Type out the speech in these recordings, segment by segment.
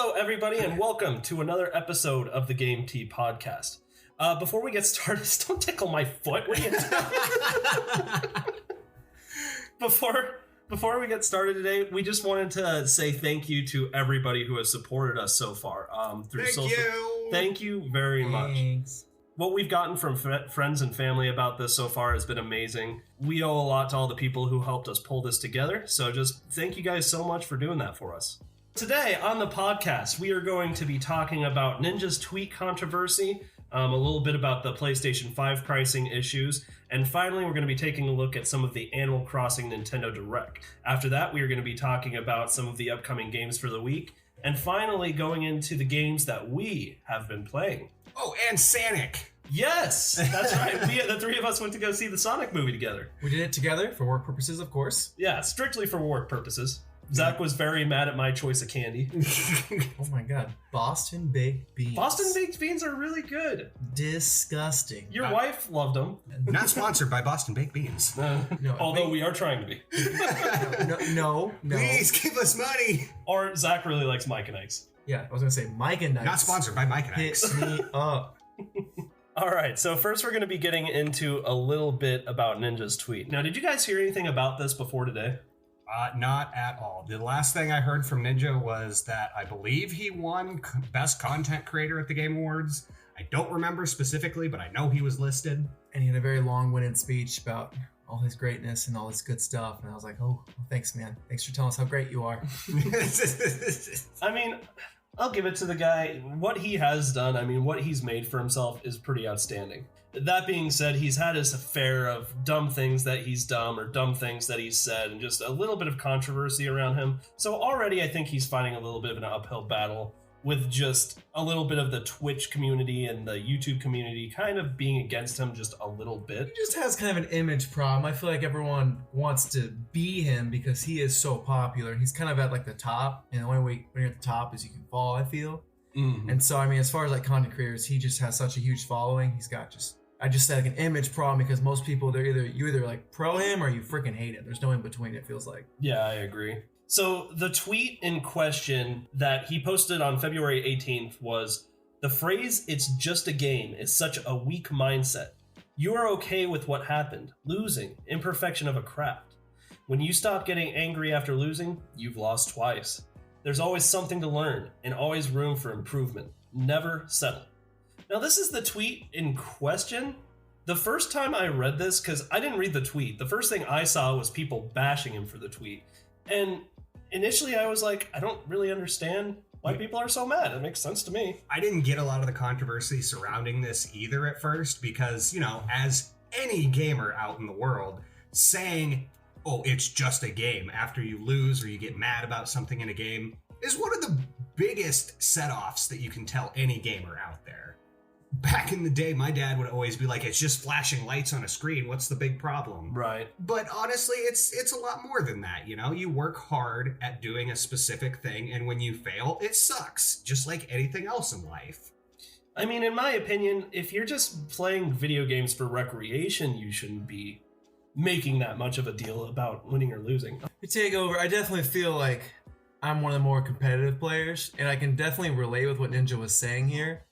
Hello, everybody, and welcome to another episode of the Game Tea Podcast. Before we get started, don't tickle my foot. What are you doing? Before we get started today, we just wanted to say thank you to everybody who has supported us so far. Thank you very much. What we've gotten from friends and family about this so far has been amazing. We owe a lot to all the people who helped us pull this together, so just thank you guys so much for doing that for us. Today on the podcast, we are going to be talking about Ninja's tweet controversy, a little bit about the PlayStation 5 pricing issues, and finally we're going to be taking a look at some of the Animal Crossing Nintendo Direct. After that, we are going to be talking about some of the upcoming games for the week, and finally going into the games that we have been playing. Oh, and Sonic. Yes, that's right. The three of us went to go see the Sonic movie together. We did it together for work purposes, of course. Yeah, strictly for work purposes. Zach was very mad at my choice of candy. Oh my god. Boston baked beans. Boston baked beans are really good. Disgusting. Your wife loved them. Not sponsored by Boston Baked Beans. Although we are trying to be. No. Please give us money. Or Zach really likes Mike and Ike's. Yeah, I was going to say Mike and Ike's. Not sponsored by Mike and Ike's. Hit me up. All right, so first we're going to be getting into a little bit about Ninja's tweet. Now, did you guys hear anything about this before today? Not at all. The last thing I heard from Ninja was that I believe he won Best Content Creator at the Game Awards. I don't remember specifically, but I know he was listed. And he had a very long-winded speech about all his greatness and all this good stuff. And I was like, oh, thanks, man. Thanks for telling us how great you are. I mean, I'll give it to the guy. What he has done, I mean, what he's made for himself is pretty outstanding. That being said, he's had his fair of dumb things that he's done or dumb things that he's said and just a little bit of controversy around him. So already I think he's fighting a little bit of an uphill battle with just a little bit of the Twitch community and the YouTube community kind of being against him just a little bit. He just has kind of an image problem. I feel like everyone wants to be him because he is so popular. He's kind of at like the top, and the only way when you're at the top is you can fall, I feel. Mm-hmm. And so, I mean, as far as like content creators, he just has such a huge following. He's got I just said like an image problem because most people, you either like pro him or you freaking hate him. There's no in between, it feels like. Yeah, I agree. So the tweet in question that he posted on February 18th was, the phrase, "it's just a game," is such a weak mindset. You are okay with what happened. Losing, imperfection of a craft. When you stop getting angry after losing, you've lost twice. There's always something to learn and always room for improvement. Never settle. Now, this is the tweet in question. The first time I read this, because I didn't read the tweet, the first thing I saw was people bashing him for the tweet. And initially I was like, I don't really understand why people are so mad. It makes sense to me. I didn't get a lot of the controversy surrounding this either at first because, you know, as any gamer out in the world, saying, oh, it's just a game after you lose or you get mad about something in a game is one of the biggest set-offs that you can tell any gamer out there. Back in the day, my dad would always be like, it's just flashing lights on a screen. What's the big problem? Right. But honestly, it's a lot more than that, you know? You work hard at doing a specific thing, and when you fail, it sucks, just like anything else in life. I mean, in my opinion, if you're just playing video games for recreation, you shouldn't be making that much of a deal about winning or losing. To take over, I definitely feel like I'm one of the more competitive players, and I can definitely relate with what Ninja was saying here.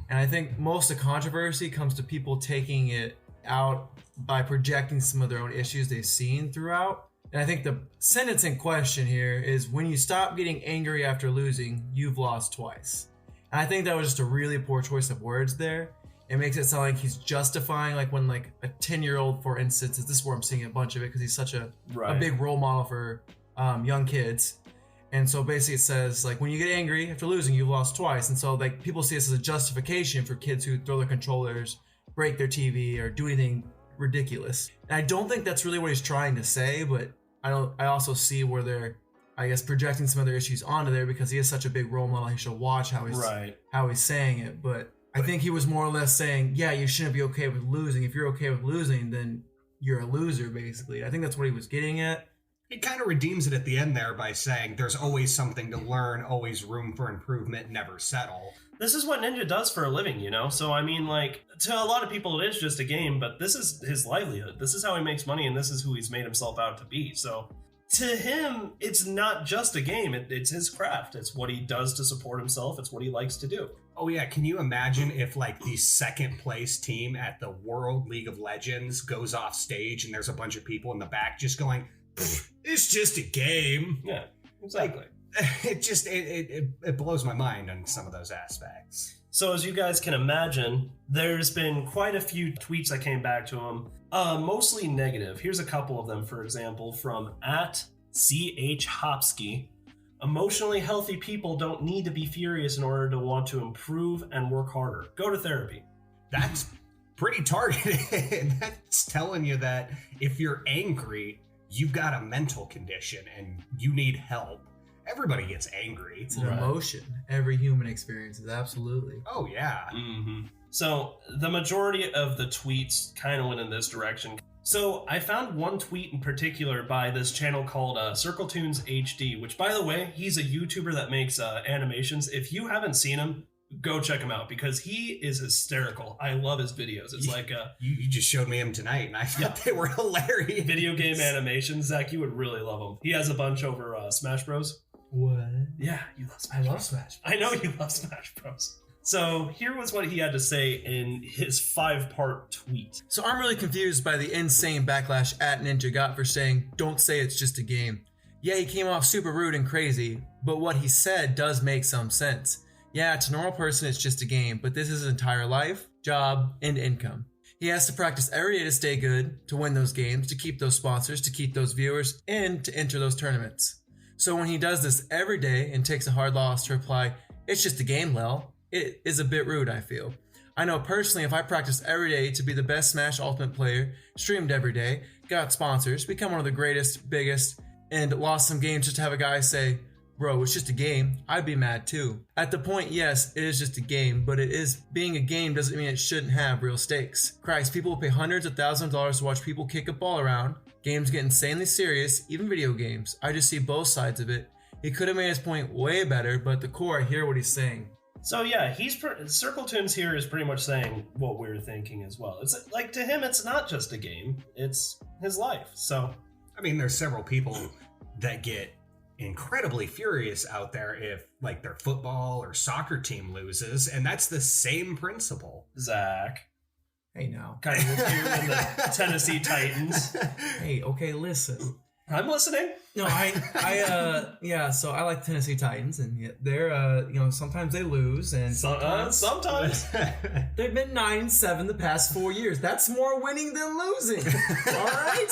And I think most of the controversy comes to people taking it out by projecting some of their own issues they've seen throughout. And I think the sentence in question here is, when you stop getting angry after losing, you've lost twice. And I think that was just a really poor choice of words there. It makes it sound like he's justifying, like when like a 10-year-old, for instance, this is where I'm seeing a bunch of it because he's such a big role model for young kids. And so basically it says, like, when you get angry after losing, you've lost twice. And so like people see this as a justification for kids who throw their controllers, break their TV, or do anything ridiculous. And I don't think that's really what he's trying to say, but I also see where they're, I guess, projecting some other issues onto there because he is such a big role model. He should watch how he's saying it. But I think he was more or less saying, yeah, you shouldn't be okay with losing. If you're okay with losing, then you're a loser, basically. I think that's what he was getting at. He kind of redeems it at the end there by saying there's always something to learn, always room for improvement, never settle. This is what Ninja does for a living, you know? So, I mean, like, to a lot of people it is just a game, but this is his livelihood. This is how he makes money, and this is who he's made himself out to be. So, to him, it's not just a game. It's his craft. It's what he does to support himself. It's what he likes to do. Oh yeah, can you imagine if like the second place team at the World League of Legends goes off stage and there's a bunch of people in the back just going, it's just a game. Yeah, exactly. Like, it blows my mind on some of those aspects. So as you guys can imagine, there's been quite a few tweets that came back to him, mostly negative. Here's a couple of them, for example, from @CH Emotionally healthy people don't need to be furious in order to want to improve and work harder. Go to therapy. That's pretty targeted. That's telling you that if you're angry, you've got a mental condition and you need help. Everybody gets angry. It's an emotion. Every human experiences, absolutely. Oh, yeah. Mm-hmm. So the majority of the tweets kind of went in this direction. So I found one tweet in particular by this channel called CircleTunes HD, which, by the way, he's a YouTuber that makes animations. If you haven't seen him, go check him out because he is hysterical. I love his videos. It's you just showed me him tonight, and I thought they were hilarious. Video game animations. Zach, you would really love them. He has a bunch over Smash Bros. What? Yeah, you love Smash Bros. I love Smash Bros. I know you love Smash Bros. So here was what he had to say in his 5-part tweet. So I'm really confused by the insane backlash @Ninja got for saying, don't say it's just a game. Yeah, he came off super rude and crazy, but what he said does make some sense. Yeah, to a normal person it's just a game, but this is his entire life, job, and income. He has to practice every day to stay good, to win those games, to keep those sponsors, to keep those viewers, and to enter those tournaments. So when he does this every day and takes a hard loss to reply, it's just a game, Lel, it is a bit rude, I feel. I know personally if I practiced every day to be the best Smash Ultimate player, streamed every day, got sponsors, become one of the greatest, biggest, and lost some games just to have a guy say, bro, it's just a game, I'd be mad too. At the point, yes, it is just a game, but it is being a game doesn't mean it shouldn't have real stakes. Christ, people will pay hundreds of thousands of dollars to watch people kick a ball around. Games get insanely serious, even video games. I just see both sides of it. He could have made his point way better, but at the core, I hear what he's saying. So yeah, CircleTunes here is pretty much saying what we're thinking as well. It's like, to him, it's not just a game, it's his life. So I mean, there's several people that get incredibly furious out there if like their football or soccer team loses, and that's the same principle. Zach. Hey, now. Kind of with you and the Tennessee Titans. Hey, okay, listen. I'm listening. No, so I like Tennessee Titans, and they're, sometimes they lose, and sometimes. They've been 9-7 the past 4 years. That's more winning than losing. All right?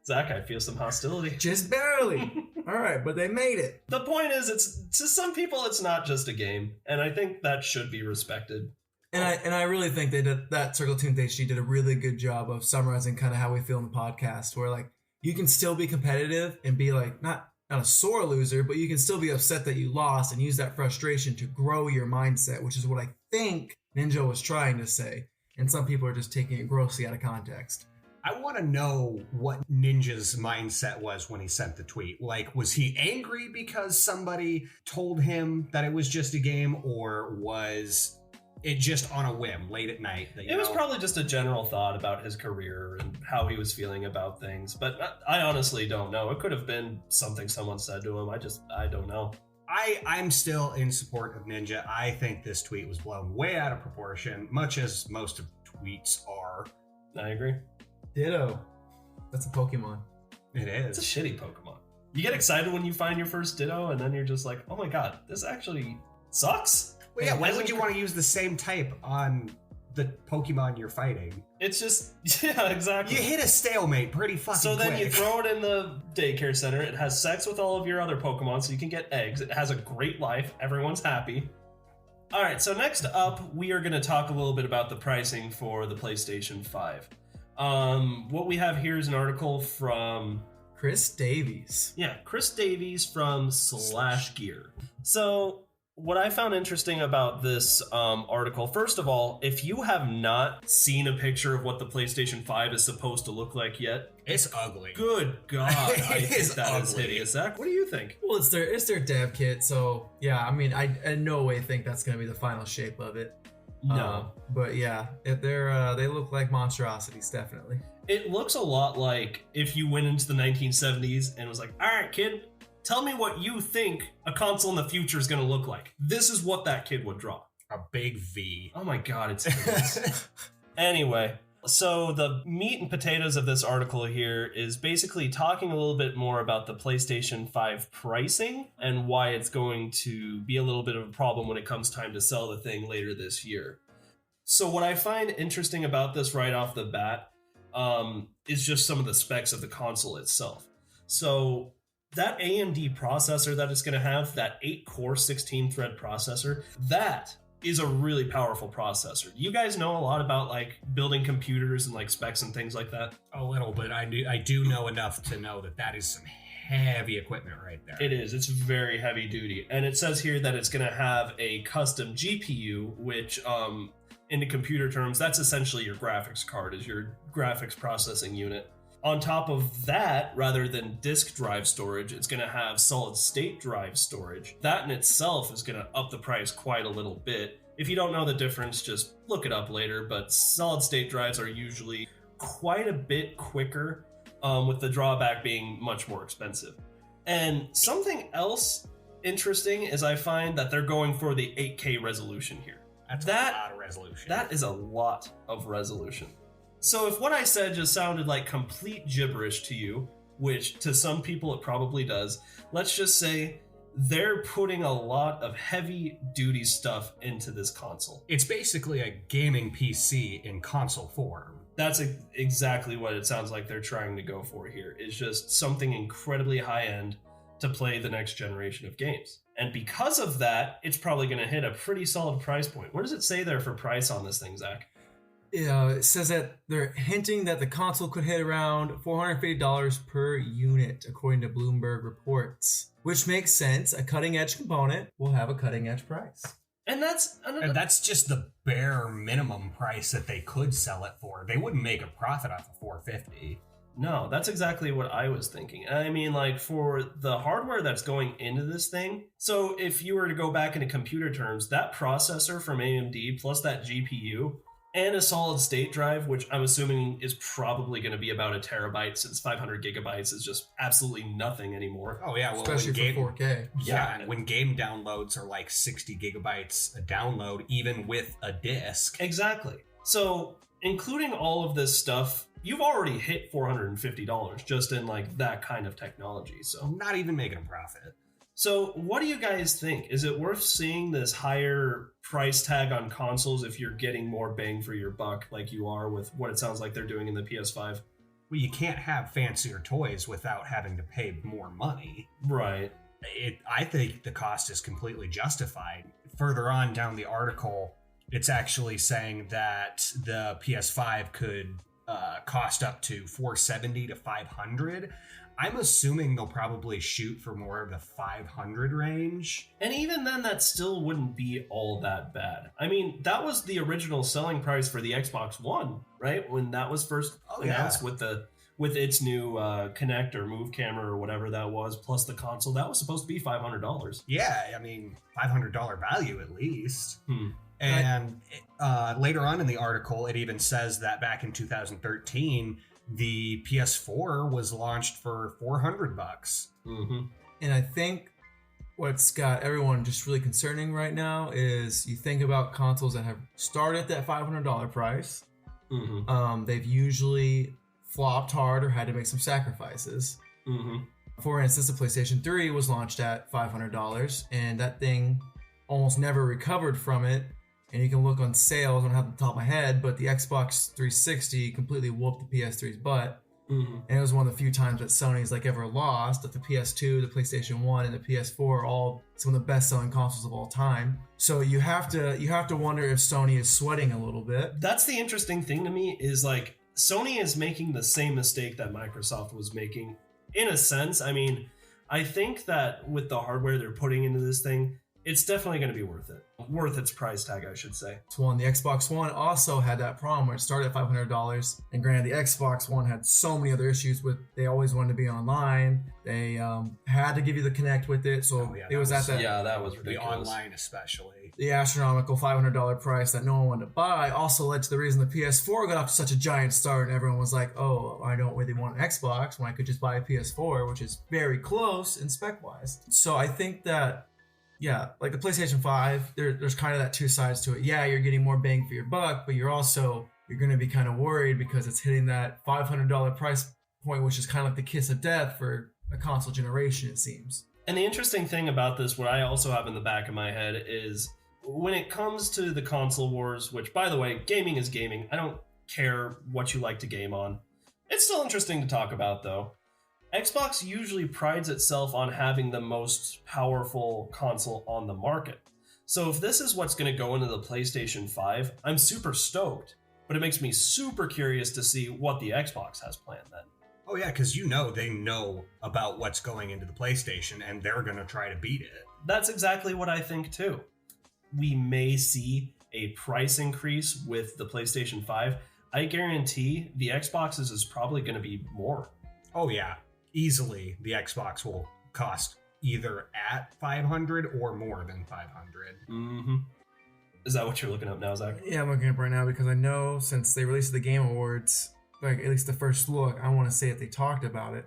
Zach, I feel some hostility. Just barely. All right, but they made it. The point is, it's to some people, it's not just a game, and I think that should be respected. And I really think that CircleTunes HD did a really good job of summarizing kind of how we feel in the podcast, where like you can still be competitive and be like not a sore loser, but you can still be upset that you lost and use that frustration to grow your mindset, which is what I think Ninja was trying to say. And some people are just taking it grossly out of context. I want to know what Ninja's mindset was when he sent the tweet. Like, was he angry because somebody told him that it was just a game, or was it just on a whim late at night? It was probably just a general thought about his career and how he was feeling about things. But I honestly don't know. It could have been something someone said to him. I don't know. I'm still in support of Ninja. I think this tweet was blown way out of proportion, much as most of tweets are. I agree. Ditto. That's a Pokemon. It is. It's a shitty Pokemon. You get excited when you find your first Ditto, and then you're just like, oh my god, this actually sucks? Well, yeah, why would you want to use the same type on the Pokemon you're fighting? It's just, yeah, exactly. You hit a stalemate pretty fucking quick. So then you throw it in the daycare center. It has sex with all of your other Pokemon so you can get eggs. It has a great life. Everyone's happy. All right, so next up, we are going to talk a little bit about the pricing for the PlayStation 5. What we have here is an article from Chris Davies. Yeah, Chris Davies from Slash Gear. So what I found interesting about this article, first of all, if you have not seen a picture of what the PlayStation 5 is supposed to look like yet, it's ugly. Good God, I think that is hideous. Zach, what do you think? Well, it's their dev kit, so yeah, I mean, I in no way think that's going to be the final shape of it. No. But yeah, they look like monstrosities, definitely. It looks a lot like if you went into the 1970s and was like, all right, kid, tell me what you think a console in the future is going to look like. This is what that kid would draw. A big V. Oh my God, it's Anyway, so the meat and potatoes of this article here is basically talking a little bit more about the PlayStation 5 pricing and why it's going to be a little bit of a problem when it comes time to sell the thing later this year. So what I find interesting about this right off the bat is just some of the specs of the console itself. So that AMD processor that it's going to have, that 8-core 16-thread processor, that is a really powerful processor. You guys know a lot about like building computers and like specs and things like that? A little bit. I do know enough to know that is some heavy equipment right there. It is. It's very heavy duty. And it says here that it's going to have a custom GPU, which into computer terms, that's essentially your graphics card, is your graphics processing unit. On top of that, rather than disk drive storage, it's going to have solid state drive storage. That in itself is going to up the price quite a little bit. If you don't know the difference, just look it up later, but solid state drives are usually quite a bit quicker, with the drawback being much more expensive. And something else interesting is I find that they're going for the 8K resolution here. That's a lot of resolution. That is a lot of resolution. So if what I said just sounded like complete gibberish to you, which to some people it probably does, let's just say they're putting a lot of heavy duty stuff into this console. It's basically a gaming PC in console form. That's exactly what it sounds like they're trying to go for here, is just something incredibly high end to play the next generation of games. And because of that, it's probably going to hit a pretty solid price point. What does it say there for price on this thing, Zach? It says that they're hinting that the console could hit around $450 per unit, according to Bloomberg reports. Which makes sense. A cutting-edge component will have a cutting-edge price. And that's just the bare minimum price that they could sell it for. They wouldn't make a profit off of $450. No, that's exactly what I was thinking. I mean, like, for the hardware that's going into this thing, so if you were to go back into computer terms, that processor from AMD plus that GPU and a solid state drive, which I'm assuming is probably going to be about a terabyte, since 500 gigabytes is just absolutely nothing anymore. Oh yeah, well, especially for 4K. Yeah, and when game downloads are like 60 gigabytes a download, even with a disc. Exactly. So including all of this stuff, you've already hit $450 just in like that kind of technology. So not even making a profit. So what do you guys think? Is it worth seeing this higher price tag on consoles if you're getting more bang for your buck like you are with what it sounds like they're doing in the PS5? Well, you can't have fancier toys without having to pay more money. Right. I think the cost is completely justified. Further on down the article, it's actually saying that the PS5 could cost up to $470 to $500. I'm assuming they'll probably shoot for more of the 500 range. And even then, that still wouldn't be all that bad. I mean, that was the original selling price for the Xbox One, right? When that was first announced with its new Kinect or Move camera or whatever that was, plus the console, that was supposed to be $500. Yeah, I mean, $500 value at least. And later on in the article, it even says that back in 2013, the PS4 was launched for $400. Mm-hmm. And I think what's got everyone just really concerning right now is you think about consoles that have started at that $500 price. Mm-hmm. They've usually flopped hard or had to make some sacrifices. Mm-hmm. For instance, the PlayStation 3 was launched at $500, and that thing almost never recovered from it. And you can look on sales, I don't have the top of my head, but the Xbox 360 completely whooped the PS3's butt. Mm-hmm. And it was one of the few times that Sony's like ever lost, that the PS2, the PlayStation 1, and the PS4 are all some of the best-selling consoles of all time. So you have to wonder if Sony is sweating a little bit. That's the interesting thing to me, is like Sony is making the same mistake that Microsoft was making in a sense. I mean, I think that with the hardware they're putting into this thing, it's definitely going to be worth it. Worth its price tag, I should say. The Xbox One also had that problem where it started at $500. And granted, the Xbox One had so many other issues with, they always wanted to be online. They had to give you the Connect with it. So it was at that. Yeah, that was ridiculous. The online especially. The astronomical $500 price that no one wanted to buy also led to the reason the PS4 got off to such a giant start, and everyone was like, oh, I don't really want an Xbox when I could just buy a PS4, which is very close in spec-wise. So I think that, yeah, like the PlayStation 5, there's kind of that two sides to it. Yeah, you're getting more bang for your buck, but you're going to be kind of worried because it's hitting that $500 price point, which is kind of like the kiss of death for a console generation, it seems. And the interesting thing about this, what I also have in the back of my head is when it comes to the console wars, which, by the way, gaming is gaming. I don't care what you like to game on. It's still interesting to talk about, though. Xbox usually prides itself on having the most powerful console on the market. So if this is what's going to go into the PlayStation 5, I'm super stoked. But it makes me super curious to see what the Xbox has planned then. Oh yeah, because they know about what's going into the PlayStation, and they're going to try to beat it. That's exactly what I think too. We may see a price increase with the PlayStation 5. I guarantee the Xbox's is probably going to be more. Oh yeah, easily the Xbox will cost either at $500 or more than $500. Mm-hmm. Is that what you're looking up now, Zach? Yeah, I'm looking up right now because I know since they released the Game Awards, like at least the first look, I want to say that they talked about it.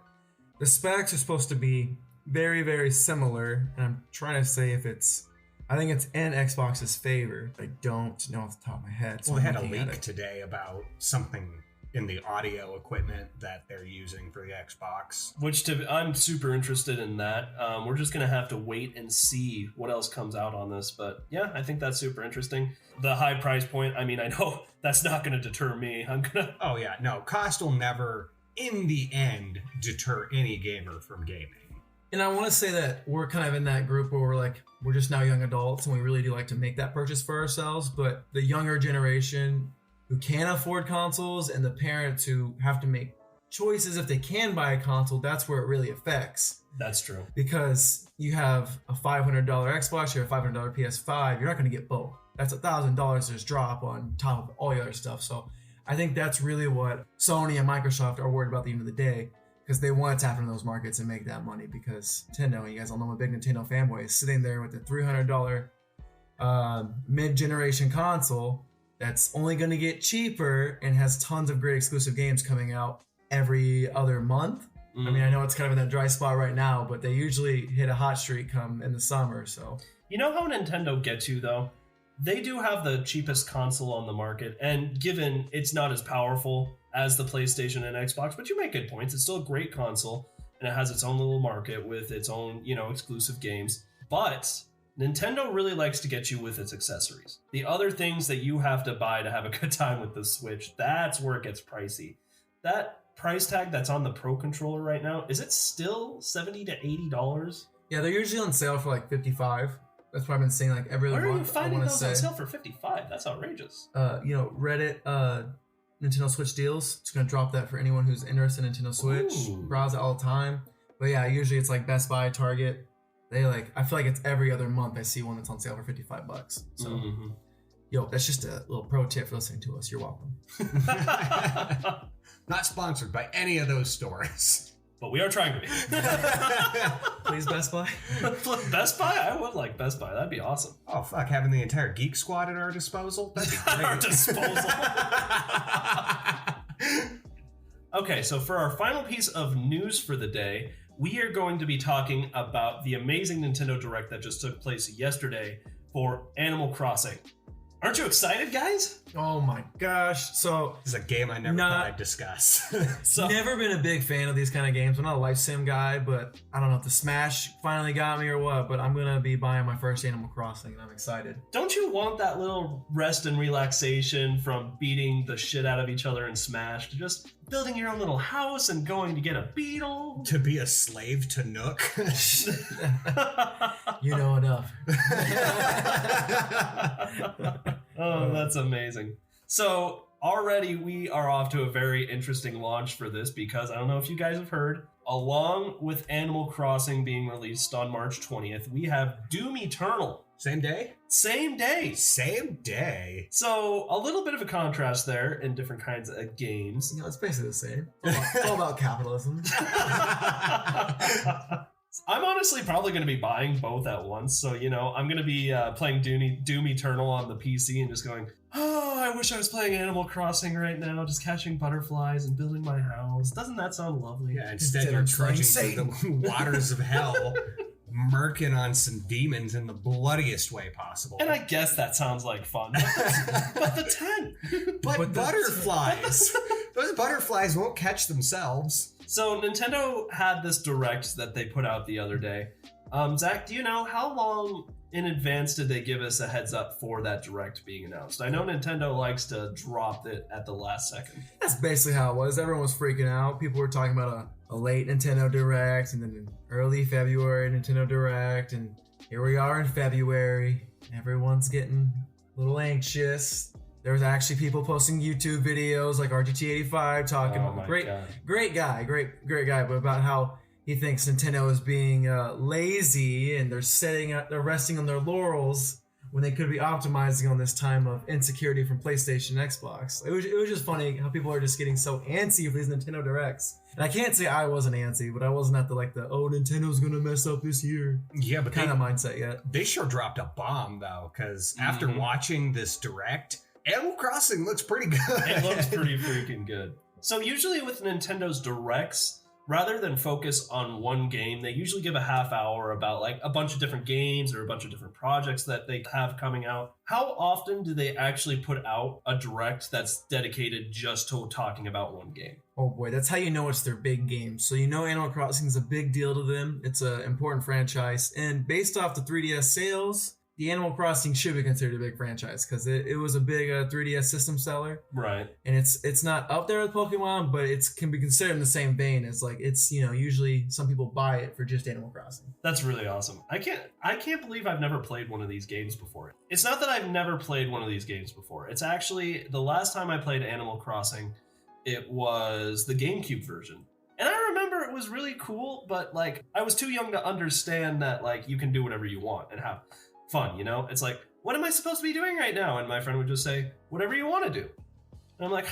The specs are supposed to be very, very similar, and I'm trying to say if I think it's in Xbox's favor. I don't know off the top of my head. So well, they had a leak today about something in the audio equipment that they're using for the Xbox. I'm super interested in that. We're just going to have to wait and see what else comes out on this. But yeah, I think that's super interesting. The high price point, I mean, I know that's not going to deter me. Oh yeah, no, cost will never, in the end, deter any gamer from gaming. And I want to say that we're kind of in that group where we're just now young adults and we really do like to make that purchase for ourselves. But the younger generation who can't afford consoles and the parents who have to make choices if they can buy a console, that's where it really affects. That's true. Because you have a $500 Xbox or a $500 PS5, you're not going to get both. That's $1,000 just drop on top of all the other stuff. So I think that's really what Sony and Microsoft are worried about at the end of the day, because they want to tap into those markets and make that money. Because Nintendo, you guys all know I'm a big Nintendo fanboy, is sitting there with a $300 mid-generation console that's only going to get cheaper and has tons of great exclusive games coming out every other month. I mean, I know it's kind of in that dry spot right now, but they usually hit a hot streak come in the summer. So you know how Nintendo gets you, though? They do have the cheapest console on the market, and given it's not as powerful as the PlayStation and Xbox, but you make good points. It's still a great console, and it has its own little market with its own, exclusive games. But Nintendo really likes to get you with its accessories. The other things that you have to buy to have a good time with the Switch, that's where it gets pricey. That price tag that's on the Pro Controller right now, is it still $70 to $80? Yeah, they're usually on sale for $55. That's what I've been seeing every other month. Where are you finding those on sale for $55? That's outrageous. Reddit, Nintendo Switch deals. Just gonna drop that for anyone who's interested in Nintendo Switch. Ooh. Browse it all the time. But yeah, usually it's Best Buy, Target. They I feel like it's every other month I see one that's on sale for $55. So, that's just a little pro tip for listening to us. You're welcome. Not sponsored by any of those stores. But we are trying to be. Please, Best Buy. Best Buy? I would like Best Buy. That'd be awesome. Oh, fuck. Having the entire Geek Squad at our disposal? That'd be great. Our disposal. Okay, so for our final piece of news for the day, we are going to be talking about the amazing Nintendo Direct that just took place yesterday for Animal Crossing. Aren't you excited, guys? Oh my gosh. So this is a game I never thought I'd discuss. Never been a big fan of these kind of games. I'm not a life sim guy, but I don't know if the Smash finally got me or what, but I'm going to be buying my first Animal Crossing and I'm excited. Don't you want that little rest and relaxation from beating the shit out of each other in Smash to just building your own little house and going to get a beetle? To be a slave to Nook? You know enough. Oh, that's amazing. So already we are off to a very interesting launch for this because I don't know if you guys have heard, along with Animal Crossing being released on March 20th, we have Doom Eternal. Same day? Same day. Same day. So a little bit of a contrast there in different kinds of games. It's basically the same. It's all about capitalism. I'm honestly probably going to be buying both at once. So, I'm going to be playing Doom Eternal on the PC and just going, oh, I wish I was playing Animal Crossing right now, just catching butterflies and building my house. Doesn't that sound lovely? Yeah, instead you're trudging through the waters of hell, murking on some demons in the bloodiest way possible. And I guess that sounds like fun. But the tent. But butterflies. Those butterflies won't catch themselves. So Nintendo had this Direct that they put out the other day. Zach, do you know how long in advance did they give us a heads up for that Direct being announced? I know Nintendo likes to drop it at the last second. That's basically how it was. Everyone was freaking out. People were talking about a late Nintendo Direct and then an early February Nintendo Direct. And here we are in February. Everyone's getting a little anxious. There was actually people posting YouTube videos like RGT85 talking about great guy, but about how he thinks Nintendo is being lazy and they're resting on their laurels when they could be optimizing on this time of insecurity from PlayStation and Xbox. It was just funny how people are just getting so antsy for these Nintendo Directs. And I can't say I wasn't antsy, but I wasn't at the Nintendo's gonna mess up this year. Yeah, but kind of mindset yet. They sure dropped a bomb though, because after watching this Direct, Animal Crossing looks pretty good. It looks pretty freaking good. So usually with Nintendo's Directs, rather than focus on one game, they usually give a half hour about a bunch of different games or a bunch of different projects that they have coming out. How often do they actually put out a Direct that's dedicated just to talking about one game? Oh boy, that's how you know it's their big game. So Animal Crossing is a big deal to them. It's an important franchise. And based off the 3DS sales, the Animal Crossing should be considered a big franchise because it was a big 3DS system seller. Right. And it's not up there with Pokemon, but it can be considered in the same vein as it's usually some people buy it for just Animal Crossing. That's really awesome. I can't believe I've never played one of these games before. It's not that I've never played one of these games before. It's actually the last time I played Animal Crossing, it was the GameCube version. And I remember it was really cool, but I was too young to understand that you can do whatever you want and have fun, It's what am I supposed to be doing right now? And my friend would just say, whatever you want to do. And I'm like,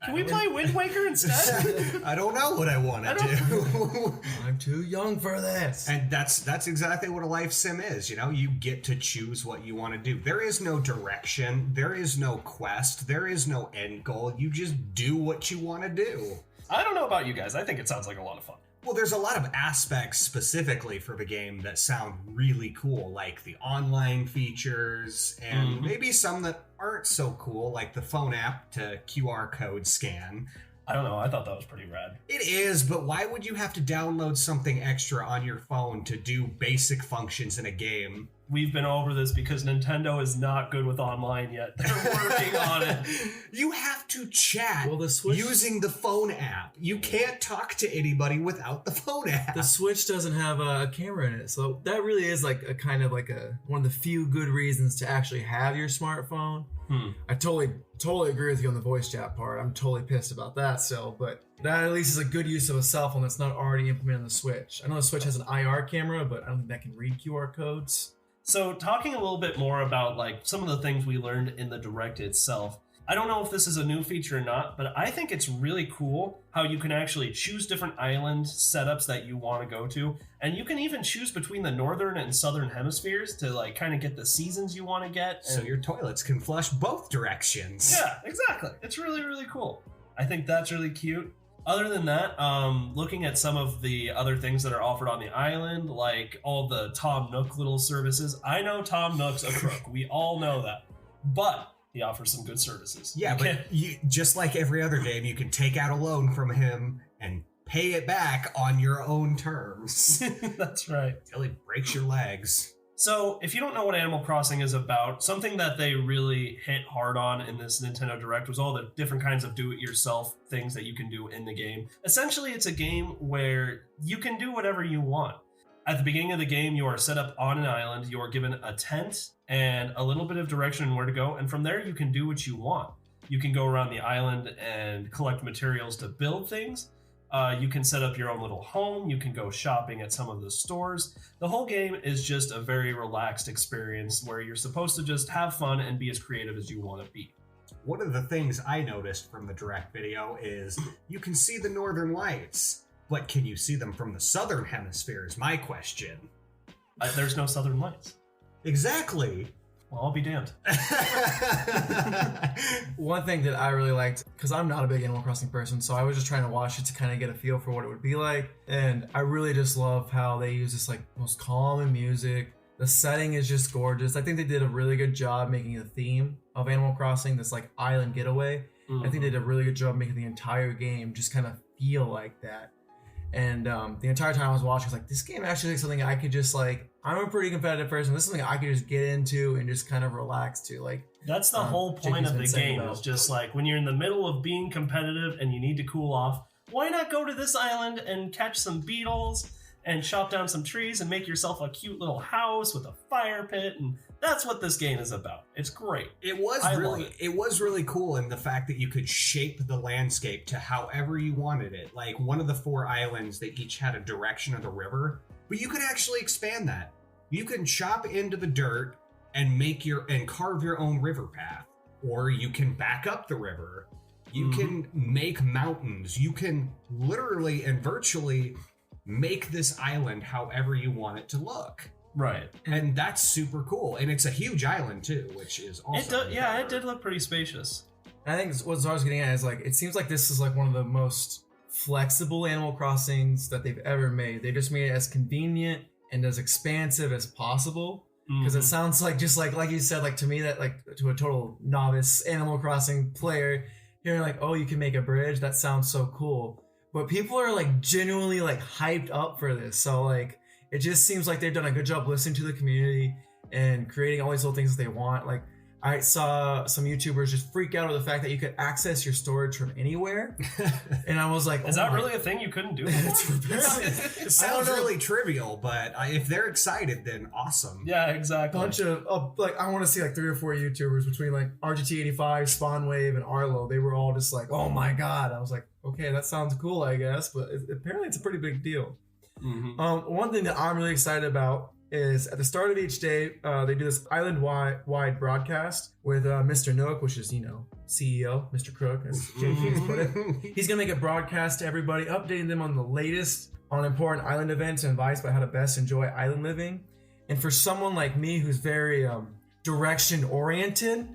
can we play Wind Waker instead? I don't know what I want to do. I'm too young for this. And that's exactly what a life sim is, You get to choose what you want to do. There is no direction. There is no quest. There is no end goal. You just do what you want to do. I don't know about you guys. I think it sounds like a lot of fun. Well, there's a lot of aspects specifically for the game that sound really cool, like the online features, and maybe some that aren't so cool, like the phone app to QR code scan. I don't know. I thought that was pretty rad. It is, but why would you have to download something extra on your phone to do basic functions in a game? We've been over this because Nintendo is not good with online yet. They're working on it. You have to chat using the phone app. You can't talk to anybody without the phone app. The Switch doesn't have a camera in it, so that really is one of the few good reasons to actually have your smartphone. I totally agree with you on the voice chat part. I'm totally pissed about that still, but that at least is a good use of a cell phone that's not already implemented on the Switch. I know the Switch has an IR camera, but I don't think that can read QR codes. So talking a little bit more about some of the things we learned in the Direct itself, I don't know if this is a new feature or not, but I think it's really cool how you can actually choose different island setups that you want to go to. And you can even choose between the northern and southern hemispheres to kind of get the seasons you want to get. So your toilets can flush both directions. Yeah, exactly. It's really, really cool. I think that's really cute. Other than that, looking at some of the other things that are offered on the island, like all the Tom Nook little services. I know Tom Nook's a crook. We all know that. But he offers some good services. Yeah, but just like every other game, you can take out a loan from him and pay it back on your own terms. That's right. Till he breaks your legs. So, if you don't know what Animal Crossing is about, something that they really hit hard on in this Nintendo Direct was all the different kinds of do-it-yourself things that you can do in the game. Essentially, it's a game where you can do whatever you want. At the beginning of the game, you are set up on an island, you are given a tent and a little bit of direction on where to go, and from there you can do what you want. You can go around the island and collect materials to build things. You can set up your own little home. You can go shopping at some of the stores. The whole game is just a very relaxed experience where you're supposed to just have fun and be as creative as you want to be. One of the things I noticed from the direct video is you can see the northern lights, but can you see them from the southern hemisphere is my question. There's no southern lights. Exactly. Well, I'll be damned. One thing that I really liked, because I'm not a big Animal Crossing person, so I was just trying to watch it to kind of get a feel for what it would be like. And I really just love how they use this like most calming music. The setting is just gorgeous. I think they did a really good job making the theme of Animal Crossing, this like island getaway. Mm-hmm. I think they did a really good job making the entire game just kind of feel like that. And the entire time I was watching, I was like, this game actually is something I could just like, I'm a pretty competitive person. This is something I could just get into and just kind of relax to. Like, that's the whole point of the game. Is just like when you're in the middle of being competitive and you need to cool off, why not go to this island and catch some beetles and chop down some trees and make yourself a cute little house with a fire pit? And that's what this game is about. It's great. It was really cool in the fact that you could shape the landscape to however you wanted it. Like one of the 4 islands, they each had a direction of the river, but you could actually expand that. You can chop into the dirt and carve your own river path, or you can back up the river. You can make mountains. You can literally and virtually make this island however you want it to look. Right. And that's super cool. And it's a huge island too, which is also it did look pretty spacious. I think what I was getting at is like, it seems like this is like one of the most flexible Animal Crossings that they've ever made. They just made it as convenient and as expansive as possible. Because it sounds like, just like you said, like to me, that like to a total novice Animal Crossing player, hearing like, oh, you can make a bridge, that sounds so cool. But people are like genuinely like hyped up for this. So like, it just seems like they've done a good job listening to the community and creating all these little things that they want. Like I saw some YouTubers just freak out over the fact that you could access your storage from anywhere. And I was like, is that really a thing you couldn't do before? It sounds really trivial, but if they're excited, then awesome. Yeah, exactly. Bunch of like, I want to see like 3 or 4 YouTubers between like RGT85, Spawnwave, and Arlo. They were all just like, oh my God. I was like, okay, that sounds cool, I guess. But apparently it's a pretty big deal. One thing that I'm really excited about is at the start of each day, they do this island-wide broadcast with Mr. Nook, which is, CEO, Mr. Crook, as JP has put it. He's going to make a broadcast to everybody, updating them on the latest on important island events and advice about how to best enjoy island living. And for someone like me who's very direction-oriented,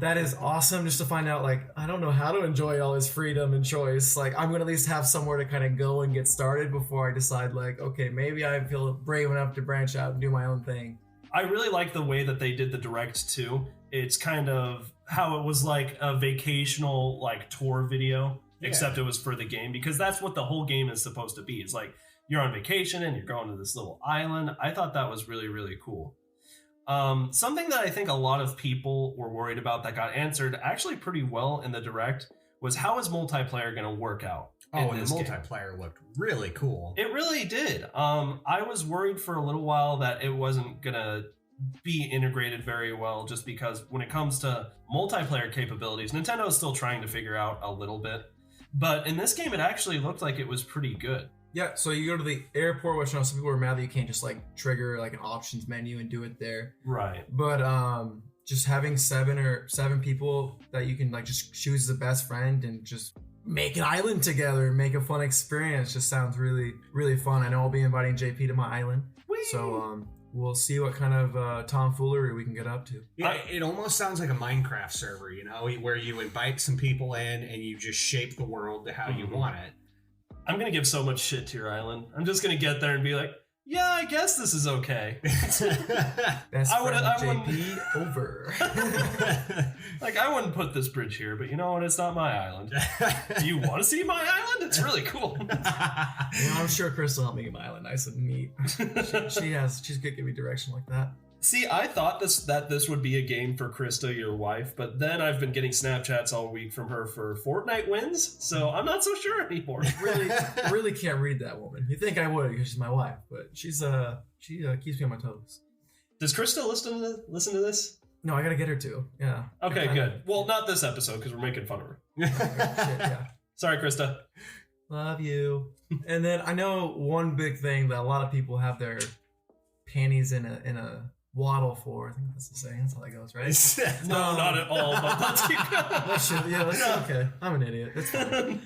that is awesome just to find out, like, I don't know how to enjoy all this freedom and choice. Like, I'm going to at least have somewhere to kind of go and get started before I decide, like, okay, maybe I feel brave enough to branch out and do my own thing. I really like the way that they did the direct, too. It's kind of how it was like a vacational, like, tour video, except it was for the game, because that's what the whole game is supposed to be. It's like, you're on vacation and you're going to this little island. I thought that was really, really cool. Something that I think a lot of people were worried about that got answered actually pretty well in the direct was, how is multiplayer going to work out? Oh, and the multiplayer looked really cool. It really did. I was worried for a little while that it wasn't going to be integrated very well, just because when it comes to multiplayer capabilities, Nintendo is still trying to figure out a little bit. But in this game, it actually looked like it was pretty good. Yeah, so you go to the airport, which I know some people are mad that you can't just like trigger like an options menu and do it there. Right. But just having 7 people that you can like just choose as a best friend and just make an island together and make a fun experience just sounds really, really fun. I know I'll be inviting JP to my island. Whee! So we'll see what kind of tomfoolery we can get up to. Yeah, it almost sounds like a Minecraft server, where you invite some people in and you just shape the world to how you want it. I'm going to give so much shit to your island. I'm just going to get there and be like, yeah, I guess this is okay. Best friend JP over. Like, I wouldn't put this bridge here, but you know what? It's not my island. Do you want to see my island? It's really cool. I'm sure Chris will help me get my island nice and neat. She's good at giving me direction like that. See, I thought that this would be a game for Krista, your wife, but then I've been getting Snapchats all week from her for Fortnite wins, so I'm not so sure anymore. Really can't read that woman. You think I would because she's my wife, but she keeps me on my toes. Does Krista listen to this? No, I gotta get her to. Yeah. Okay, good. Well, not this episode because we're making fun of her. Shit, yeah. Sorry, Krista. Love you. And then I know one big thing that a lot of people have their panties in a waddle for. I think that's the saying. That's how that goes, right? No, not at all. But let's keep going. Okay. I'm an idiot. That's fine.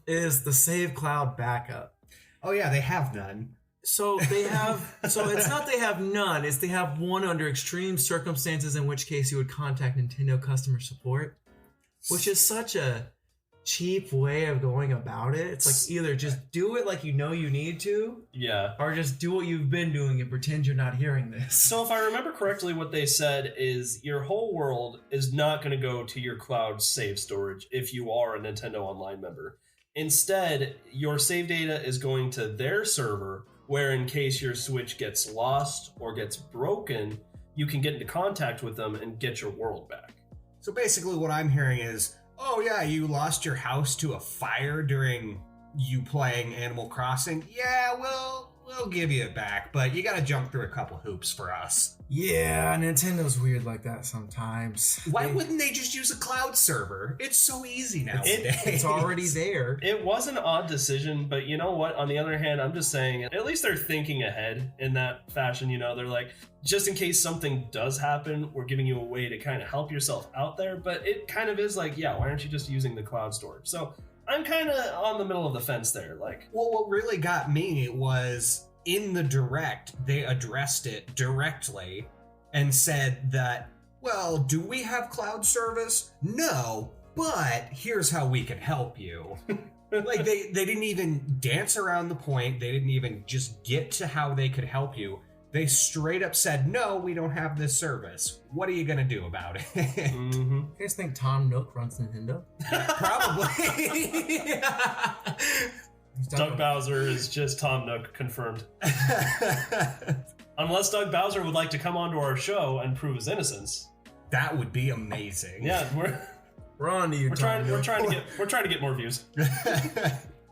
Is the Save Cloud backup. Oh yeah, they have none. So they have. So it's not they have none. It's they have one under extreme circumstances, in which case you would contact Nintendo customer support, which is such a cheap way of going about it. It's like either just do it like you know you need to, or just do what you've been doing and pretend you're not hearing this. So if I remember correctly, what they said is your whole world is not going to go to your cloud save storage if you are a Nintendo Online member. Instead, your save data is going to their server, where in case your Switch gets lost or gets broken, you can get into contact with them and get your world back. So basically what I'm hearing is, oh yeah, you lost your house to a fire during you playing Animal Crossing? Yeah, we'll give you it back, but you gotta jump through a couple hoops for us. Yeah, Nintendo's weird like that sometimes. Why wouldn't they just use a cloud server? It's so easy nowadays. It's already there. It was an odd decision, but you know what? On the other hand, I'm just saying, at least they're thinking ahead in that fashion. You know, they're like, just in case something does happen, we're giving you a way to kind of help yourself out there. But it kind of is like, yeah, why aren't you just using the cloud storage? So I'm kind of on the middle of the fence there. Like, well, what really got me was in the direct, they addressed it directly and said that, well, do we have cloud service? No, but here's how we can help you. Like they didn't even dance around the point. They didn't even just get to how they could help you. They straight up said, no, we don't have this service. What are you going to do about it? Mm-hmm. You guys think Tom Nook runs Nintendo? Probably. Doug Bowser is just Tom Nook confirmed. Unless Doug Bowser would like to come onto our show and prove his innocence. That would be amazing. Yeah, we're on to you, Tom Nook. We're trying to get more views.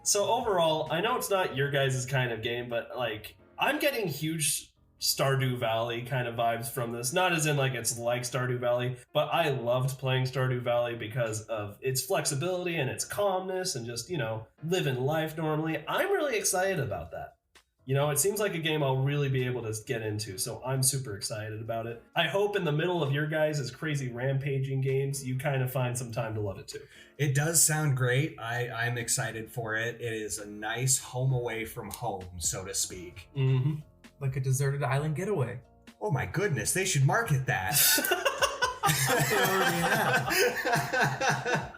So overall, I know it's not your guys' kind of game, but like I'm getting huge Stardew Valley kind of vibes from this. Not as in like it's like Stardew Valley, but I loved playing Stardew Valley because of its flexibility and its calmness and just, you know, living life normally. I'm really excited about that. You know, it seems like a game I'll really be able to get into, so I'm super excited about it. I hope in the middle of your guys' crazy rampaging games, you kind of find some time to love it too. It does sound great. I'm excited for it. It is a nice home away from home, so to speak. Mm-hmm. Like a deserted island getaway. Oh my goodness, they should market that.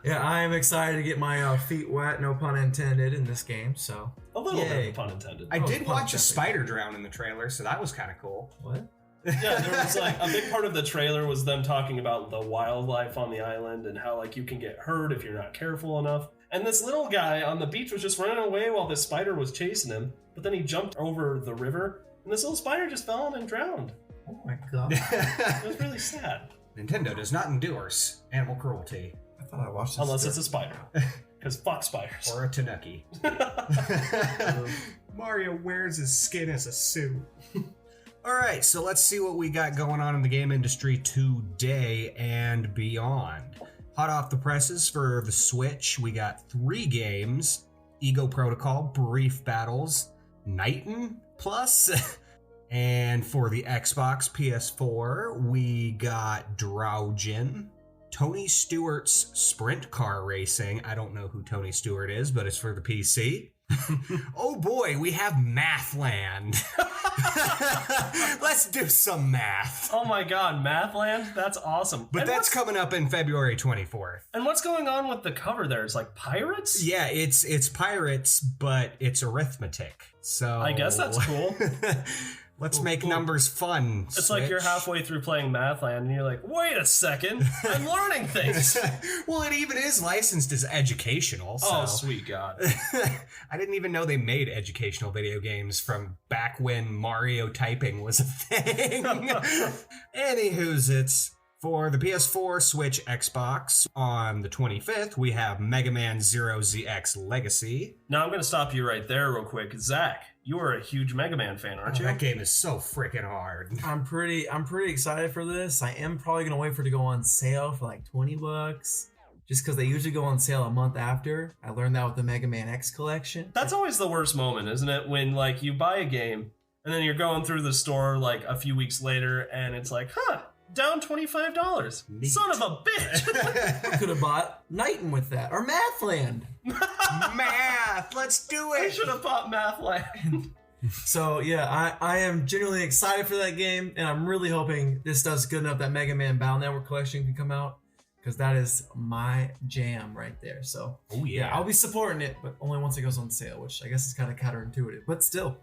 Yeah, I am excited to get my feet wet, no pun intended, in this game, so. A little bit, pun intended. I did watch a spider drown in the trailer, so that was kind of cool. What? Yeah, there was like a big part of the trailer was them talking about the wildlife on the island and how like you can get hurt if you're not careful enough. And this little guy on the beach was just running away while this spider was chasing him, but then he jumped over the river and this little spider just fell in and drowned. Oh my god. It was really sad. Nintendo does not endorse animal cruelty. I thought I watched this. Unless it's a spider. Because fuck spiders. Or a tanuki. Mario wears his skin as a suit. Alright, so let's see what we got going on in the game industry today and beyond. Hot off the presses for the Switch, we got 3 games. Ego Protocol, Brief Battles, Nighton Plus. And for the Xbox PS4, we got Drowgen, Tony Stewart's Sprint Car Racing. I don't know who Tony Stewart is, but it's for the PC. Oh boy, we have Mathland. Let's do some math. Oh my god, Mathland? That's awesome. But that's coming up in February 24th. And what's going on with the cover there? It's like pirates? Yeah, it's pirates, but it's arithmetic. So I guess that's cool. Let's make numbers fun. It's Switch. Like you're halfway through playing Mathland and you're like, wait a second, I'm learning things. Well, it even is licensed as educational. So. Oh, sweet God. I didn't even know they made educational video games from back when Mario typing was a thing. Anywho's it's for the PS4, Switch, Xbox. On the 25th, we have Mega Man Zero ZX Legacy. Now I'm going to stop you right there real quick. Zach, you are a huge Mega Man fan, aren't you? That game is so freaking hard. I'm pretty excited for this. I am probably gonna wait for it to go on sale for like $20. just because they usually go on sale a month after. I learned that with the Mega Man X collection. That's always the worst moment, isn't it? When like you buy a game and then you're going through the store like a few weeks later and it's like, down $25. Neat. Son of a bitch. I could have bought Knighton with that or Mathland. Math, let's do I it. should have bought Mathland. So yeah, I am genuinely excited for that game, and I'm really hoping this does good enough that Mega Man Battle Network collection can come out, because that is my jam right there. So yeah, I'll be supporting it, but only once it goes on sale, which I guess is kind of counterintuitive, but still.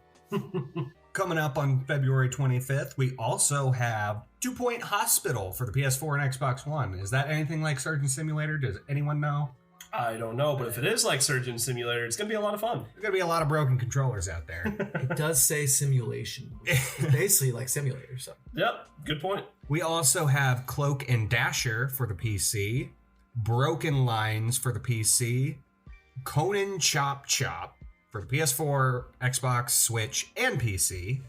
Coming up on February 25th, we also have 2 Point Hospital for the PS4 and Xbox One. Is that anything like Surgeon Simulator? Does anyone know? I don't know, but if it is like Surgeon Simulator, it's going to be a lot of fun. There's going to be a lot of broken controllers out there. It does say simulation. It's basically like simulator. So. Yep, good point. We also have Cloak and Dasher for the PC, Broken Lines for the PC, Conan Chop Chop for the PS4, Xbox, Switch, and PC,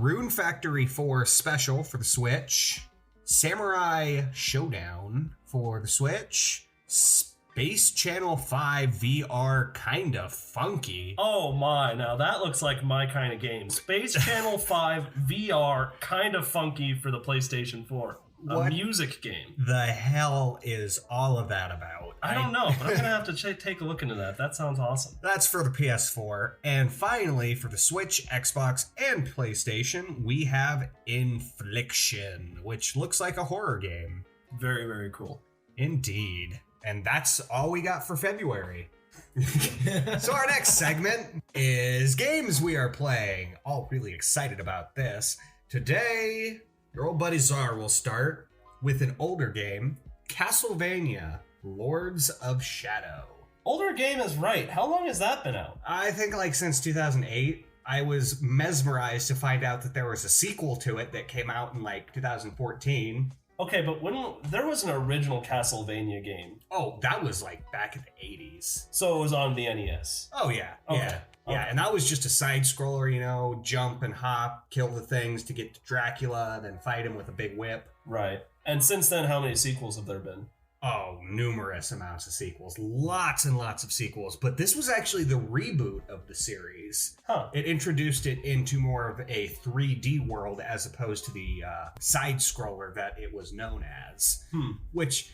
Rune Factory 4 Special for the Switch, Samurai Showdown for the Switch, Space Channel 5 VR Kinda Funky. Oh my, now that looks like my kind of game. Space Channel 5 VR Kinda Funky for the PlayStation 4. A music game. The hell is all of that about? I don't know, but I'm going to have to take a look into that. That sounds awesome. That's for the PS4. And finally, for the Switch, Xbox, and PlayStation, we have Infliction, which looks like a horror game. Very, very cool. Indeed. And that's all we got for February. So our next segment is games we are playing. All really excited about this. Today, your old buddy Czar will start with an older game, Castlevania Lords of Shadow. Older game is right. How long has that been out? I think like since 2008. I was mesmerized to find out that there was a sequel to it that came out in like 2014. Okay, but when there was an original Castlevania game. Oh, that was like back in the 80s. So it was on the NES. Oh yeah, okay. Yeah. Okay. Yeah, and that was just a side scroller, you know, jump and hop, kill the things to get to Dracula, then fight him with a big whip. Right. And since then, how many sequels have there been? Oh, numerous amounts of sequels. Lots and lots of sequels. But this was actually the reboot of the series. Huh. It introduced it into more of a 3D world as opposed to the side scroller that it was known as. Which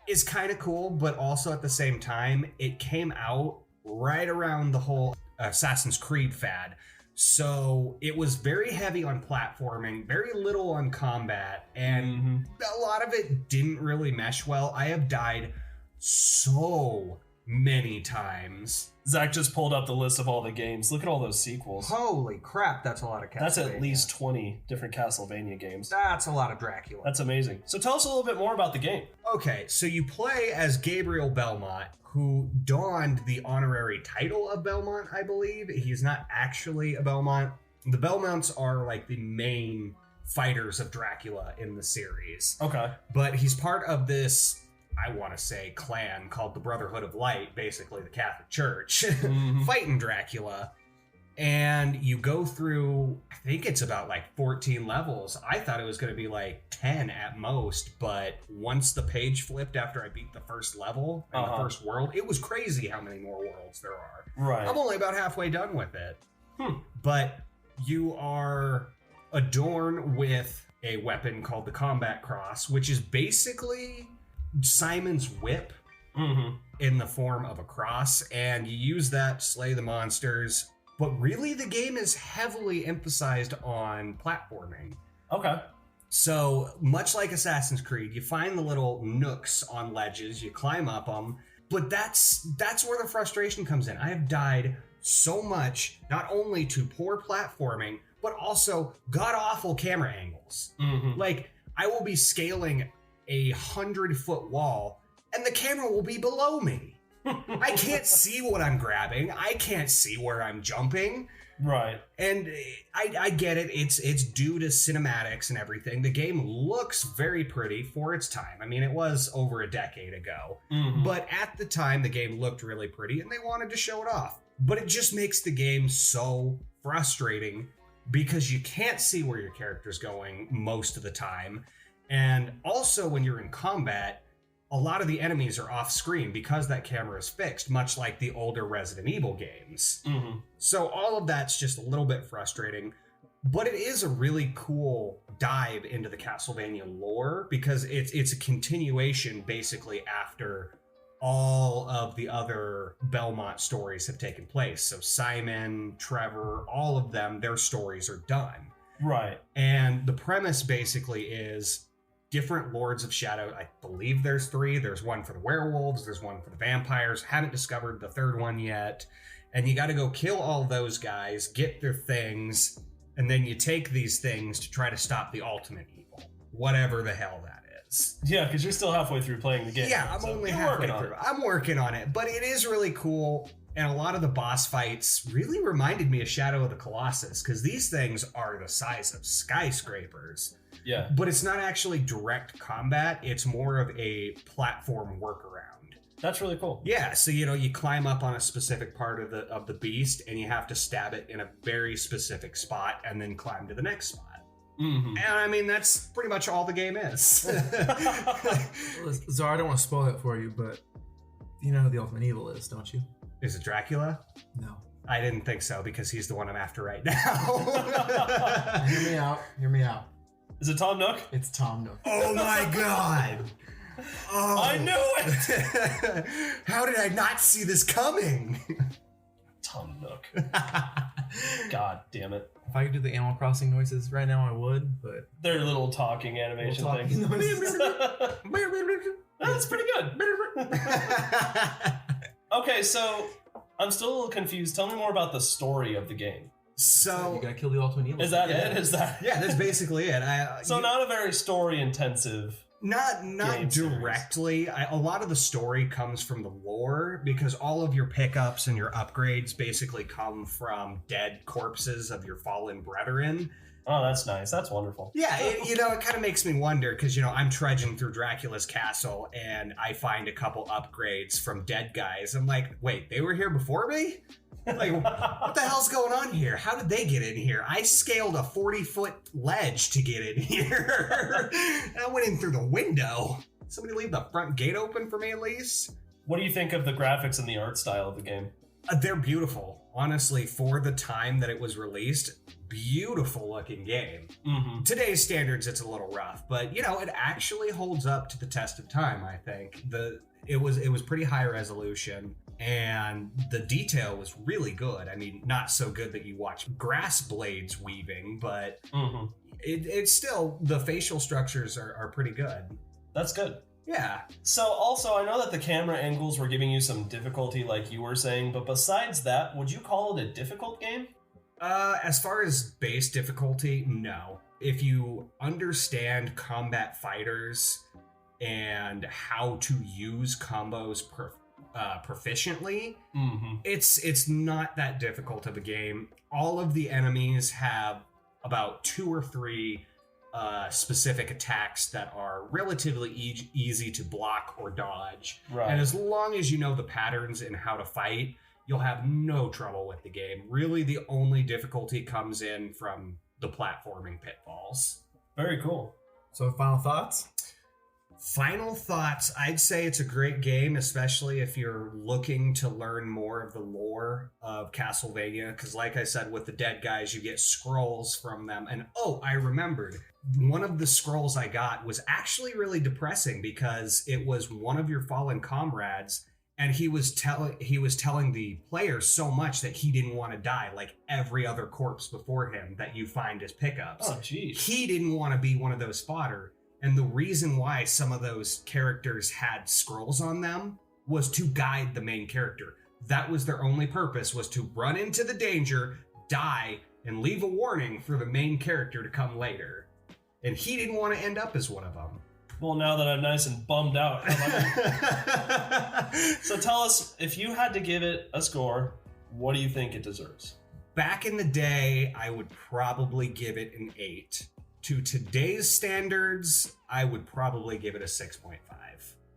is kind of cool, but also at the same time, it came out right around the whole Assassin's Creed fad. So it was very heavy on platforming, very little on combat, and a lot of it didn't really mesh well. I have died so many times. Zach just pulled up the list of all the games. Look at all those sequels. Holy crap, that's a lot of Castlevania. That's at least 20 different Castlevania games. That's a lot of Dracula. That's amazing. So tell us a little bit more about the game. Okay, so you play as Gabriel Belmont, who donned the honorary title of Belmont, I believe. He's not actually a Belmont. The Belmonts are like the main fighters of Dracula in the series. Okay. But he's part of this, I want to say, clan called the Brotherhood of Light, basically the Catholic Church, fighting Dracula. And you go through, I think it's about like 14 levels. I thought it was going to be like 10 at most, but once the page flipped after I beat the first level and the first world, it was crazy how many more worlds there are. Right. I'm only about halfway done with it. But you are adorned with a weapon called the Combat Cross, which is basically Simon's whip in the form of a cross, and you use that to slay the monsters. But really, the game is heavily emphasized on platforming. Okay. So, much like Assassin's Creed, you find the little nooks on ledges, you climb up them, but that's where the frustration comes in. I have died so much, not only to poor platforming, but also god-awful camera angles. Like, I will be scaling a 100-foot wall, and the camera will be below me. I can't see what I'm grabbing. I can't see where I'm jumping. Right. And I get it. It's due to cinematics and everything. The game looks very pretty for its time. I mean, it was over a decade ago. But at the time, the game looked really pretty, and they wanted to show it off. But it just makes the game so frustrating because you can't see where your character's going most of the time. And also, when you're in combat, a lot of the enemies are off screen because that camera is fixed, much like the older Resident Evil games. Mm-hmm. So all of that's just a little bit frustrating, but it is a really cool dive into the Castlevania lore because it's a continuation basically after all of the other Belmont stories have taken place. So Simon, Trevor, all of them, their stories are done. Right. And the premise basically is different Lords of Shadow. I believe there's 3. There's one for the werewolves. There's one for the vampires. Haven't discovered the 3rd one yet. And you got to go kill all those guys, get their things, and then you take these things to try to stop the ultimate evil. Whatever the hell that is. Yeah, because you're still halfway through playing the game. Yeah, I'm only halfway through. I'm working on it. But it is really cool. And a lot of the boss fights really reminded me of Shadow of the Colossus, because these things are the size of skyscrapers. Yeah. But it's not actually direct combat. It's more of a platform workaround. That's really cool. Yeah, so you climb up on a specific part of the beast, and you have to stab it in a very specific spot, and then climb to the next spot. Mm-hmm. And I mean, that's pretty much all the game is. Zara, I don't want to spoil it for you, but you know who the ultimate evil is, don't you? Is it Dracula? No. I didn't think so, because he's the one I'm after right now. Hear me out. Is it Tom Nook? It's Tom Nook. Oh my god! Oh. I knew it! How did I not see this coming? Tom Nook. God damn it. If I could do the Animal Crossing noises right now, I would, but... They're little talking animation things. That's pretty good. Okay, so I'm still a little confused. Tell me more about the story of the game. So you gotta kill the ultimate evil. Is that it? Is that? Yeah, that's basically it. Not a very story intensive. Not directly. A lot of the story comes from the lore, because all of your pickups and your upgrades basically come from dead corpses of your fallen brethren. Oh, that's nice. That's wonderful. Yeah, it kind of makes me wonder, because, I'm trudging through Dracula's castle and I find a couple upgrades from dead guys. I'm like, wait, they were here before me? Like, what the hell's going on here? How did they get in here? I scaled a 40-foot ledge to get in here. And I went in through the window. Somebody leave the front gate open for me at least? What do you think of the graphics and the art style of the game? They're beautiful. Honestly, for the time that it was released, beautiful looking game. Mm-hmm. Today's standards, it's a little rough, but it actually holds up to the test of time. I think it was pretty high resolution, and the detail was really good. I mean, not so good that you watch grass blades weaving, but it's still, the facial structures are pretty good. That's good. Yeah. So also, I know that the camera angles were giving you some difficulty, like you were saying, but besides that, would you call it a difficult game? As far as base difficulty, no. If you understand combat fighters and how to use combos proficiently, it's not that difficult of a game. All of the enemies have about 2 or 3 specific attacks that are relatively easy to block or dodge. Right. And as long as you know the patterns and how to fight, you'll have no trouble with the game. Really, the only difficulty comes in from the platforming pitfalls. Very cool. So, final thoughts? Final thoughts, I'd say it's a great game, especially if you're looking to learn more of the lore of Castlevania, because like I said, with the dead guys, you get scrolls from them. And I remembered, one of the scrolls I got was actually really depressing, because it was one of your fallen comrades, and he was telling the player so much that he didn't want to die, like every other corpse before him that you find as pickups. Oh, geez. He didn't want to be one of those fodder. And the reason why some of those characters had scrolls on them was to guide the main character. That was their only purpose, was to run into the danger, die, and leave a warning for the main character to come later. And he didn't want to end up as one of them. Well, now that I'm nice and bummed out. So tell us, if you had to give it a score, what do you think it deserves? Back in the day, I would probably give it an 8. To today's standards, I would probably give it a 6.5.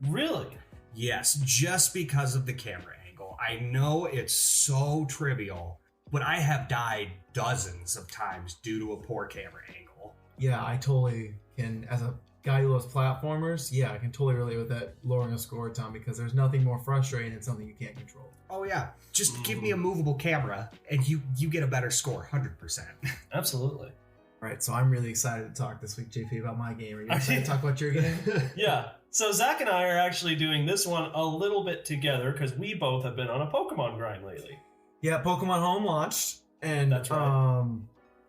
Really? Yes, just because of the camera angle. I know it's so trivial, but I have died dozens of times due to a poor camera angle. Yeah, I totally can, as a guy who loves platformers, yeah, I can totally relate with that lowering a score, Tom, because there's nothing more frustrating than something you can't control. Oh yeah, just give me a movable camera and you get a better score, 100%. Absolutely. All right, so I'm really excited to talk this week, JP, about my game. Are you excited to talk about your game? Yeah. So Zach and I are actually doing this one a little bit together because we both have been on a Pokemon grind lately. Yeah, Pokemon Home launched, and that's right.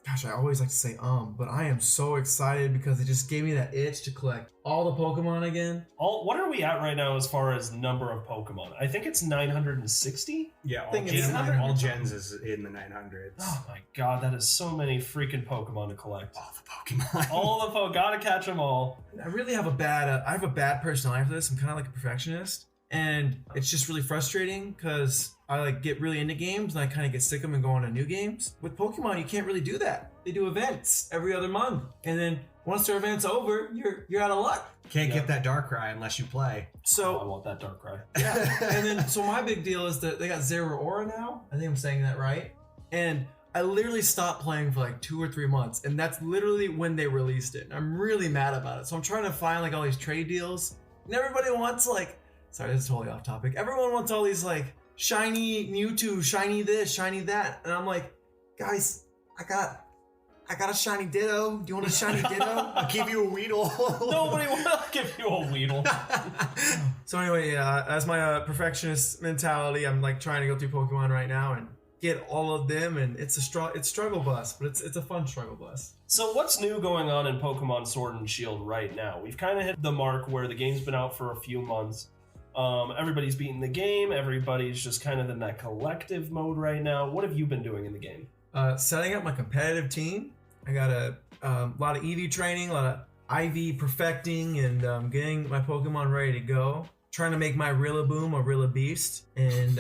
Gosh, I always like to say but I am so excited because it just gave me that itch to collect all the Pokemon again. What are we at right now as far as number of Pokemon? I think it's 960? Yeah, all gens is in the 900s. Oh my god, that is so many freaking Pokemon to collect. All the Pokemon. All the Pokemon, gotta catch them all. I really have a bad personality for this. I'm kind of like a perfectionist. And it's just really frustrating because I like get really into games and I kind of get sick of them and go on to new games. With Pokemon, you can't really do that. They do events every other month, and then once their event's over, you're out of luck. Can't get that Darkrai unless you play. So I want that Darkrai. Yeah, and then so my big deal is that they got Zero Aura now. I think I'm saying that right. And I literally stopped playing for like 2 or 3 months, and that's literally when they released it. And I'm really mad about it. So I'm trying to find like all these trade deals, and everybody wants like. Sorry, this is totally off topic. Everyone wants all these like shiny Mewtwo, shiny this, shiny that, and I'm like, guys, I got a shiny Ditto. Do you want a shiny Ditto? I'll give you a Weedle. Nobody will give you a Weedle. So anyway, yeah, as my perfectionist mentality, I'm like trying to go through Pokemon right now and get all of them, and it's struggle bus, but it's a fun struggle bus. So what's new going on in Pokemon Sword and Shield right now? We've kind of hit the mark where the game's been out for a few months. Everybody's beating the game. Everybody's just kind of in that collective mode right now. What have you been doing in the game? Setting up my competitive team. I got a lot of EV training, a lot of IV perfecting, and getting my Pokemon ready to go. Trying to make my Rillaboom a Rillabeast, and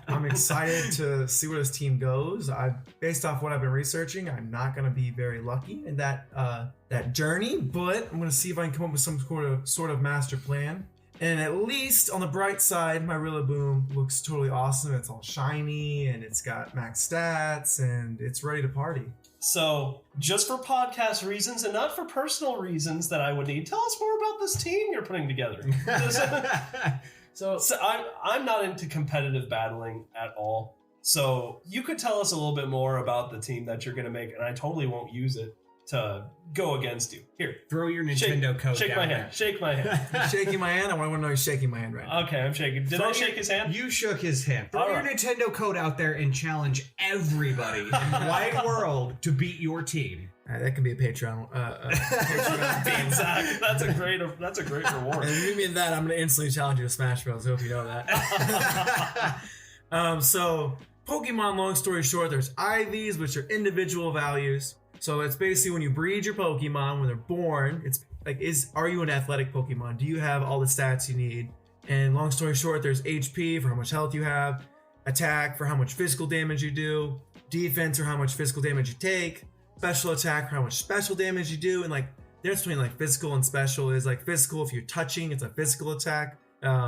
I'm excited to see where this team goes. Based off what I've been researching, I'm not going to be very lucky in that journey, but I'm going to see if I can come up with some sort of master plan. And at least on the bright side, my Rillaboom looks totally awesome. It's all shiny and it's got max stats and it's ready to party. So, just for podcast reasons and not for personal reasons that I would need, tell us more about this team you're putting together. So I'm not into competitive battling at all. So you could tell us a little bit more about the team that you're going to make, and I totally won't use it to go against you. Here, throw your Nintendo code shake down my there. hand. Shake my hand. Shaking my hand? I want to know you're shaking my hand right now. Okay, I'm shaking. Did I shake his hand? You shook his hand. Throw your Nintendo code out there and challenge everybody in the wide world to beat your team. That can be a Patreon. Patreon. Zach, that's a great reward. And you mean that, I'm going to instantly challenge you to Smash Bros. I hope you know that. So, Pokemon, long story short, there's IVs, which are individual values. So it's basically when you breed your Pokemon, when they're born, it's like, are you an athletic Pokemon? Do you have all the stats you need? And long story short, there's HP for how much health you have, attack for how much physical damage you do, defense for how much physical damage you take, special attack for how much special damage you do. And like, the difference between like physical and special is like physical, if you're touching, it's a physical attack.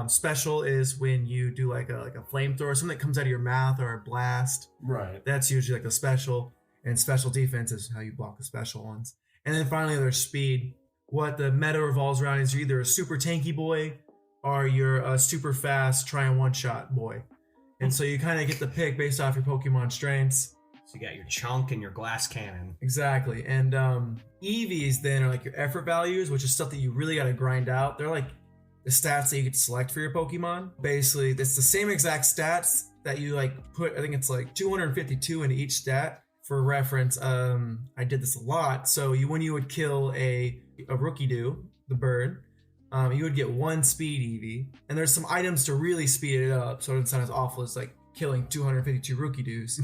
Special is when you do like a flamethrower, something that comes out of your mouth, or a blast. Right. That's usually like a special. And special defense is how you block the special ones. And then finally, there's speed. What the meta revolves around is you're either a super tanky boy or you're a super fast try and one-shot boy. And so you kind of get the pick based off your Pokemon strengths. So you got your chunk and your glass cannon. Exactly. And EVs then are like your effort values, which is stuff that you really got to grind out. They're like the stats that you get to select for your Pokemon. Basically, it's the same exact stats that you like put, I think it's like 252 into each stat. For reference, I did this a lot. So when you would kill a Rookie-Doo, the bird, you would get 1 speed EV. And there's some items to really speed it up, so it doesn't sound as awful as like killing 252 Rookie-Doos.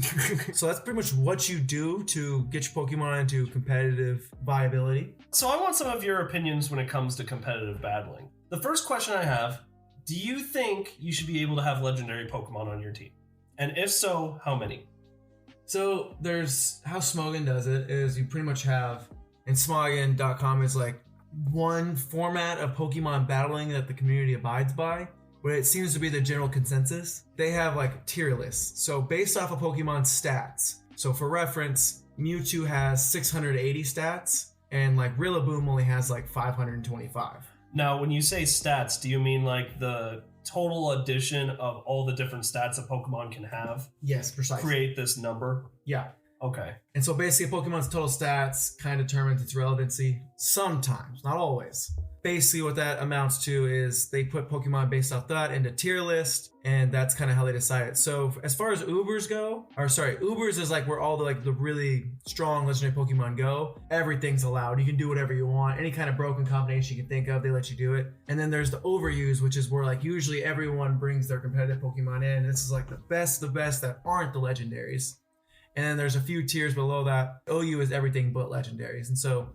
So that's pretty much what you do to get your Pokemon into competitive viability. So I want some of your opinions when it comes to competitive battling. The first question I have, do you think you should be able to have legendary Pokemon on your team? And if so, how many? So there's how Smogon does it is you pretty much have, and Smogon.com is like one format of Pokemon battling that the community abides by, but it seems to be the general consensus. They have like tier lists. So based off of Pokemon's stats. So for reference, Mewtwo has 680 stats. and like Rillaboom only has like 525. Now, when you say stats, do you mean like the total addition of all the different stats a Pokemon can have? Yes, precisely. Create this number? Yeah. Okay. And so basically Pokemon's total stats kind of determines its relevancy sometimes, not always. Basically what that amounts to is they put Pokemon based off that into tier list, and that's kind of how they decide it. So as far as Ubers go, Ubers is like where all the really strong legendary Pokemon go. Everything's allowed. You can do whatever you want. Any kind of broken combination you can think of, they let you do it. And then there's the Overuse, which is where like usually everyone brings their competitive Pokemon in. And this is like the best that aren't the legendaries. And then there's a few tiers below that. OU is everything but legendaries. And so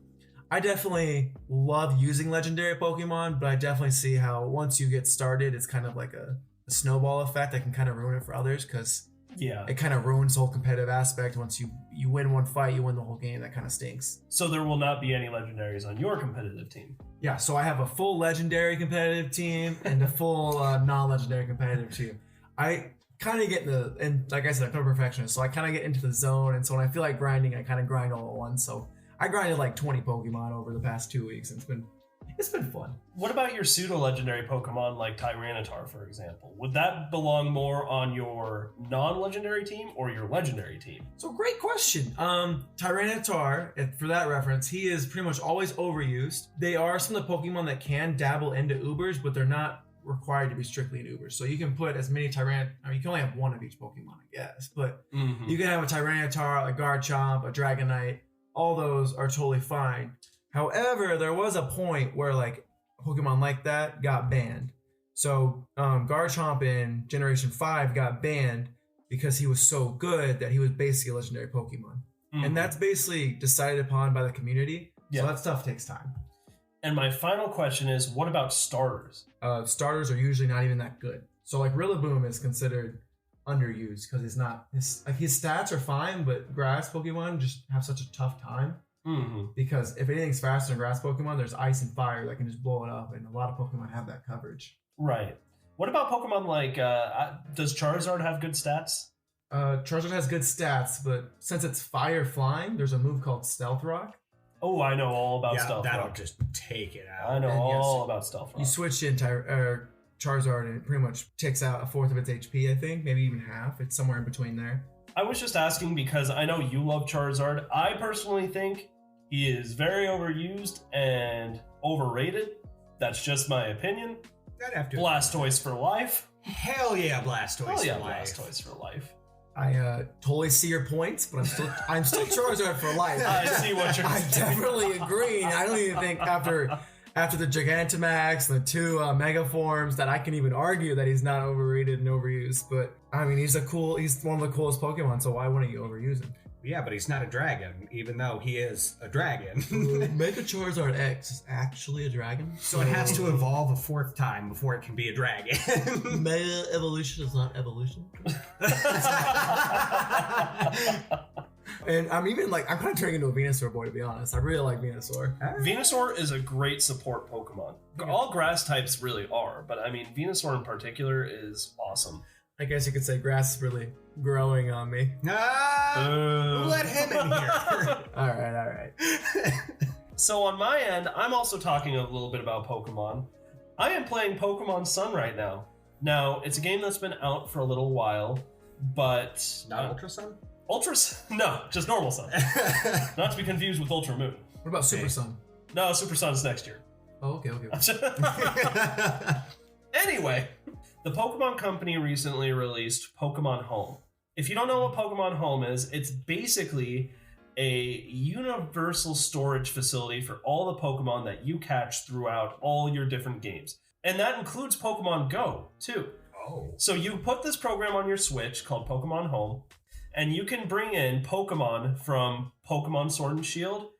I definitely love using legendary Pokemon, but I definitely see how once you get started, it's kind of like a snowball effect that can kind of ruin it for others, because it kind of ruins the whole competitive aspect. Once you win one fight, you win the whole game. That kind of stinks. So there will not be any legendaries on your competitive team? Yeah, so I have a full legendary competitive team and a full non-legendary competitive team. I kind of get and like I said, I'm a perfectionist, so I kind of get into the zone, and so when I feel like grinding, I kind of grind all at once. So I grinded like 20 Pokemon over the past 2 weeks, and it's been fun. What about your pseudo-legendary Pokemon like Tyranitar, for example? Would that belong more on your non-legendary team or your legendary team? So great question. Tyranitar, for that reference, he is pretty much always overused. They are some of the Pokemon that can dabble into Ubers, but they're not required to be strictly an Uber. So you can put as many you can only have one of each Pokemon, I guess. But you can have a Tyranitar, a Garchomp, a Dragonite. All those are totally fine. However, there was a point where like a Pokemon like that got banned. So Garchomp in Generation 5 got banned because he was so good that he was basically a legendary Pokemon. And that's basically decided upon by the community. Yeah. So that stuff takes time. And my final question is, what about starters? Starters are usually not even that good. So like Rillaboom is considered underused because his stats are fine, but grass Pokemon just have such a tough time. Because if anything's faster than grass Pokemon, there's ice and fire that can just blow it up, and a lot of Pokemon have that coverage. Right. What about Pokemon like, does Charizard have good stats? Charizard has good stats, but since it's fire flying, there's a move called Stealth Rock. Oh, I know all about Stealth Rock. That'll just take it out. I know all about Stealth Rock. You switch in Charizard and it pretty much takes out a fourth of its HP, I think, maybe even half. It's somewhere in between there. I was just asking because I know you love Charizard. I personally think he is very overused and overrated. That's just my opinion. Blastoise for life. Hell yeah, Blastoise for life. Blastoise for life. I totally see your points, but I'm still Charizard for life. I see what you're saying. I definitely agree. I don't even think after the Gigantamax and the 2 Mega Forms that I can even argue that he's not overrated and overused. But I mean, he's one of the coolest Pokemon, so why wouldn't you overuse him? Yeah, but he's not a dragon, even though he is a dragon. Mega Charizard X is actually a dragon. So it has to evolve a 4th time before it can be a dragon. Mega Evolution is not evolution. And I'm kind of turning into a Venusaur boy, to be honest. I really like Venusaur. Venusaur is a great support Pokemon. All grass types really are, but I mean, Venusaur in particular is awesome. I guess you could say grass is really growing on me. Let him in here. All right. So on my end, I'm also talking a little bit about Pokemon. I am playing Pokemon Sun right now. Now, it's a game that's been out for a little while, but... Not Ultra Sun? No, just normal Sun. Not to be confused with Ultra Moon. What about Super Sun? No, Super Sun's next year. Oh, okay. Anyway, the Pokemon Company recently released Pokemon Home. If you don't know what Pokemon Home is, it's basically a universal storage facility for all the Pokemon that you catch throughout all your different games. And that includes Pokemon Go, too. Oh. So you put this program on your Switch called Pokemon Home, and you can bring in Pokemon from Pokemon Sword and Shield.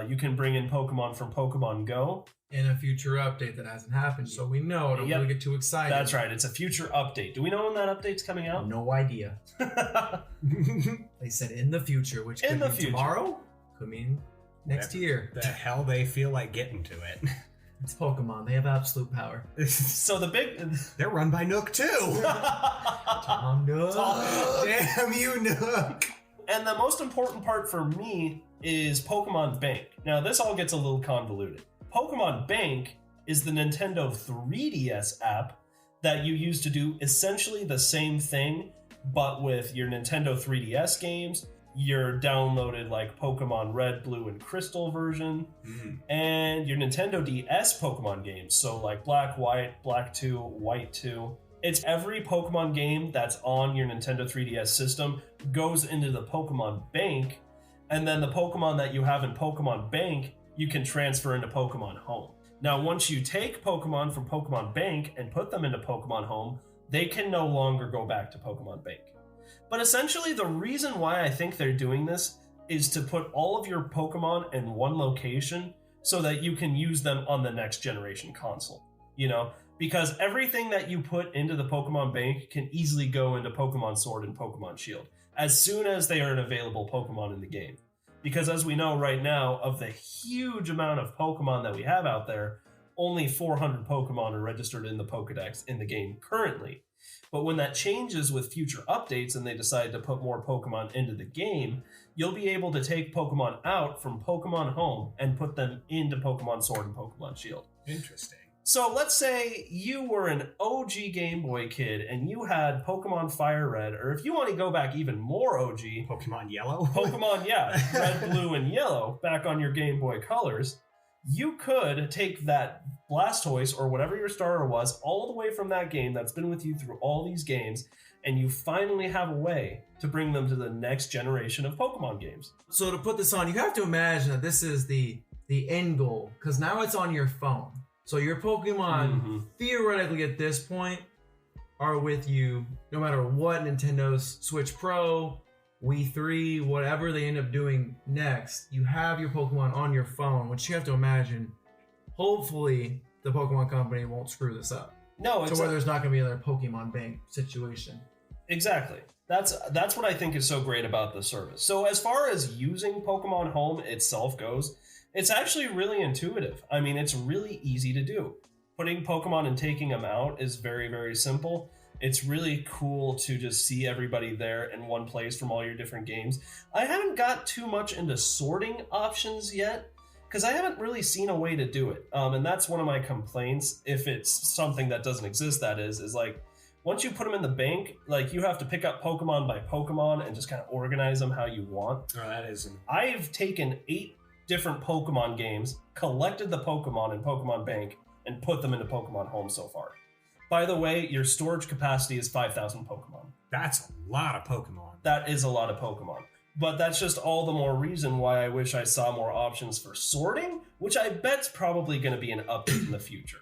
You can bring in Pokemon from Pokemon Go. In a future update that hasn't happened, so we know. Don't really get too excited. That's right. It's a future update. Do we know when that update's coming out? No idea. They said in the future, which could mean tomorrow, could mean next year. The hell they feel like getting to it. It's Pokemon. They have absolute power. So they're run by Nook too. Tom Nook. Damn you, Nook. And the most important part for me is Pokemon Bank. Now, this all gets a little convoluted. Pokemon Bank is the Nintendo 3DS app that you use to do essentially the same thing, but with your Nintendo 3DS games, your downloaded like Pokemon Red, Blue, and Crystal version, and your Nintendo DS Pokemon games. So like Black, White, Black 2, White 2. It's every Pokemon game that's on your Nintendo 3DS system goes into the Pokemon Bank, and then the Pokemon that you have in Pokemon Bank, you can transfer into Pokemon Home. Now, once you take Pokemon from Pokemon Bank and put them into Pokemon Home, they can no longer go back to Pokemon Bank. But essentially, the reason why I think they're doing this is to put all of your Pokemon in one location so that you can use them on the next generation console. You know, because everything that you put into the Pokemon Bank can easily go into Pokemon Sword and Pokemon Shield as soon as they are an available Pokemon in the game. Because as we know right now, of the huge amount of Pokemon that we have out there, only 400 Pokemon are registered in the Pokedex in the game currently. But when that changes with future updates and they decide to put more Pokemon into the game, you'll be able to take Pokemon out from Pokemon Home and put them into Pokemon Sword and Pokemon Shield. Interesting. So let's say you were an OG Game Boy kid and you had Pokemon Fire Red, or if you want to go back even more OG, Pokemon Yellow? Pokemon, yeah, Red, Blue, and Yellow back on your Game Boy Colors. You could take that Blastoise or whatever your starter was all the way from that game that's been with you through all these games, and you finally have a way to bring them to the next generation of Pokemon games. So to put this on, you have to imagine that this is the end goal, because now it's on your phone. So your Pokemon, theoretically at this point, are with you no matter what Nintendo's Switch Pro, Wii 3, whatever they end up doing next. You have your Pokemon on your phone, which you have to imagine, hopefully the Pokemon company won't screw this up. No, to where there's not going to be another Pokemon Bank situation. Exactly. That's what I think is so great about the service. So as far as using Pokemon Home itself goes, it's actually really intuitive. I mean, it's really easy to do. Putting Pokemon and taking them out is very, very simple. It's really cool to just see everybody there in one place from all your different games. I haven't got too much into sorting options yet, because I haven't really seen a way to do it. And that's one of my complaints, if it's something that doesn't exist, that is like, once you put them in the bank, like you have to pick up Pokemon by Pokemon and just kind of organize them how you want. Oh, that isn't. I've taken 8 different Pokemon games, collected the Pokemon in Pokemon Bank, and put them into Pokemon Home so far. By the way, your storage capacity is 5,000 Pokemon. That's a lot of Pokemon. That is a lot of Pokemon. But that's just all the more reason why I wish I saw more options for sorting, which I bet's probably going to be an update in the future.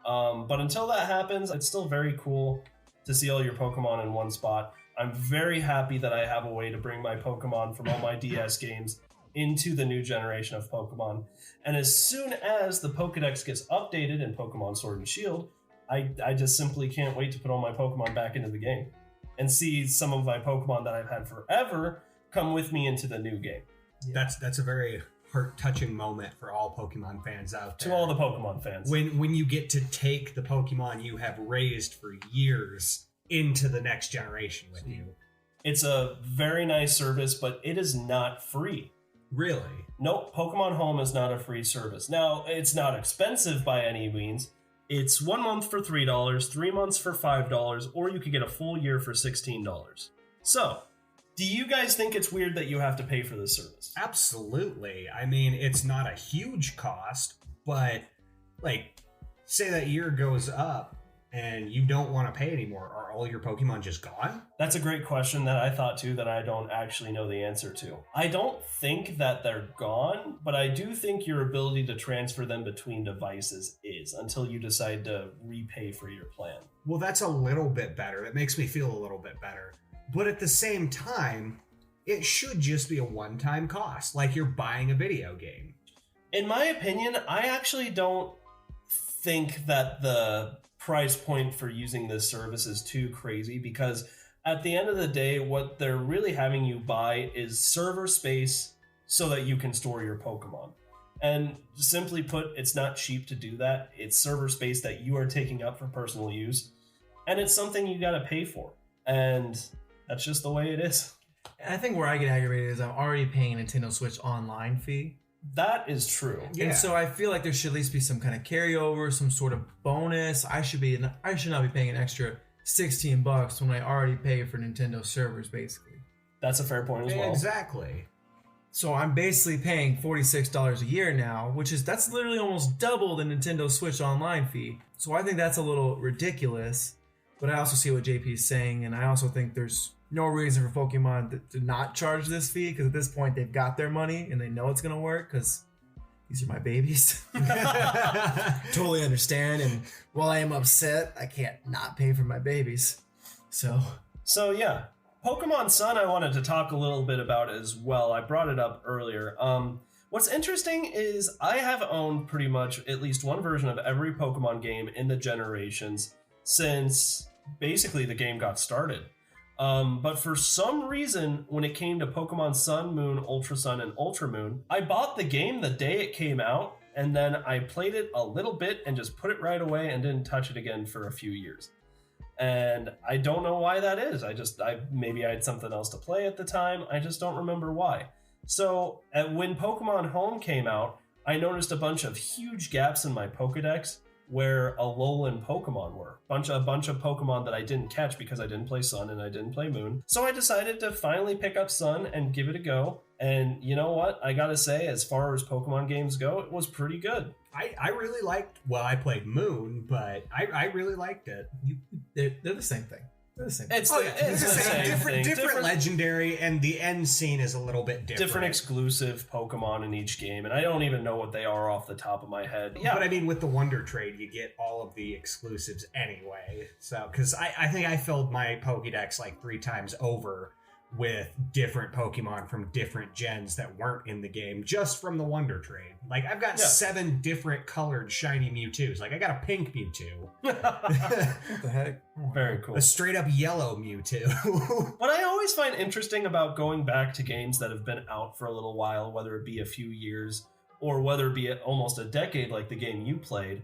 But until that happens, it's still very cool to see all your Pokemon in one spot. I'm very happy that I have a way to bring my Pokemon from all my DS games into the new generation of Pokemon. And as soon as the Pokedex gets updated in Pokemon Sword and Shield, I just simply can't wait to put all my Pokemon back into the game and see some of my Pokemon that I've had forever come with me into the new game. Yeah. That's a very heart-touching moment for all Pokemon fans out there. To all the Pokemon fans. When you get to take the Pokemon you have raised for years into the next generation with you. It's a very nice service, but it is not free. Really? Nope, Pokemon Home is not a free service. Now, it's not expensive by any means. It's 1 month for $3, 3 months for $5, or you could get a full year for $16. So, do you guys think it's weird that you have to pay for this service? Absolutely. I mean, it's not a huge cost, but like, say that year goes up and you don't want to pay anymore. Are all your Pokemon just gone? That's a great question that I thought too that I don't actually know the answer to. I don't think that they're gone, but I do think your ability to transfer them between devices is until you decide to repay for your plan. Well, that's a little bit better. It makes me feel a little bit better. But at the same time, it should just be a one-time cost, like you're buying a video game. In my opinion, I actually don't think that the price point for using this service is too crazy, because at the end of the day, what they're really having you buy is server space so that you can store your Pokemon. And simply put, it's not cheap to do that. It's server space that you are taking up for personal use, and it's something you got to pay for. And that's just the way it is. And I think where I get aggravated is I'm already paying a Nintendo Switch online fee. That is true. Yeah. And so I feel like there should at least be some kind of carryover, some sort of bonus. I should not be paying an extra $16 when I already pay for Nintendo servers, basically. That's a fair point as well. Exactly. So I'm basically paying $46 a year now, that's literally almost double the Nintendo Switch online fee. So I think that's a little ridiculous. But I also see what JP is saying, and I also think there's no reason for Pokemon to not charge this fee, because at this point they've got their money and they know it's going to work because these are my babies. Totally understand. And while I am upset, I can't not pay for my babies. So yeah. Pokemon Sun I wanted to talk a little bit about as well. I brought it up earlier. What's interesting is I have owned pretty much at least one version of every Pokemon game in the generations since basically the game got started. But for some reason, when it came to Pokemon Sun, Moon, Ultra Sun, and Ultra Moon, I bought the game the day it came out, and then I played it a little bit and just put it right away and didn't touch it again for a few years. And I don't know why that is. Maybe I had something else to play at the time. I just don't remember why. So when Pokemon Home came out, I noticed a bunch of huge gaps in my Pokedex where Alolan Pokemon were. A bunch of Pokemon that I didn't catch because I didn't play Sun and I didn't play Moon. So I decided to finally pick up Sun and give it a go. And you know what? I gotta say, as far as Pokemon games go, it was pretty good. I really liked, I played Moon, but I really liked it. They're the same thing. They're the same thing. It's the same thing. Different legendary, and the end scene is a little bit different. Different exclusive Pokemon in each game, and I don't even know what they are off the top of my head. Yeah. But I mean, with the Wonder Trade, you get all of the exclusives anyway. So, because I think I filled my Pokédex like 3 times over with different Pokemon from different gens that weren't in the game just from the Wonder Trade. Like, I've got 7 different colored shiny Mewtwo's. Like, I got a pink Mewtwo. What the heck? Very cool. A straight up yellow Mewtwo. What I always find interesting about going back to games that have been out for a little while, whether it be a few years or whether it be almost a decade like the game you played,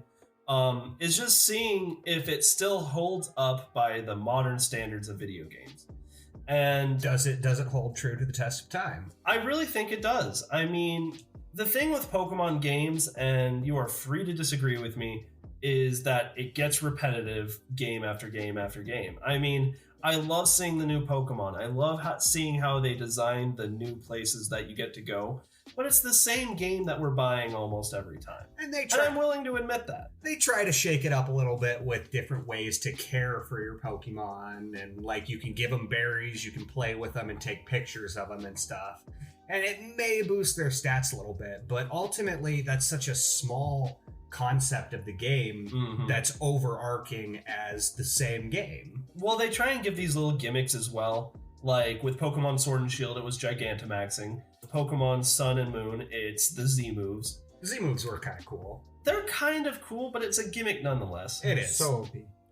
is just seeing if it still holds up by the modern standards of video games. And does it hold true to the test of time? I really think it does. I mean, the thing with Pokemon games, and you are free to disagree with me, is that it gets repetitive game after game after game. I mean, I love seeing the new Pokemon. I love seeing how they designed the new places that you get to go. But it's the same game that we're buying almost every time. And I'm willing to admit that. They try to shake it up a little bit with different ways to care for your Pokemon. And like, you can give them berries, you can play with them and take pictures of them and stuff. And it may boost their stats a little bit. But ultimately, that's such a small concept of the game that's overarching as the same game. Well, they try and give these little gimmicks as well. Like with Pokemon Sword and Shield, it was Gigantamaxing. Pokemon Sun and Moon, it's the Z moves. Z moves were kind of cool. They're kind of cool, but it's a gimmick nonetheless. It is. So OP.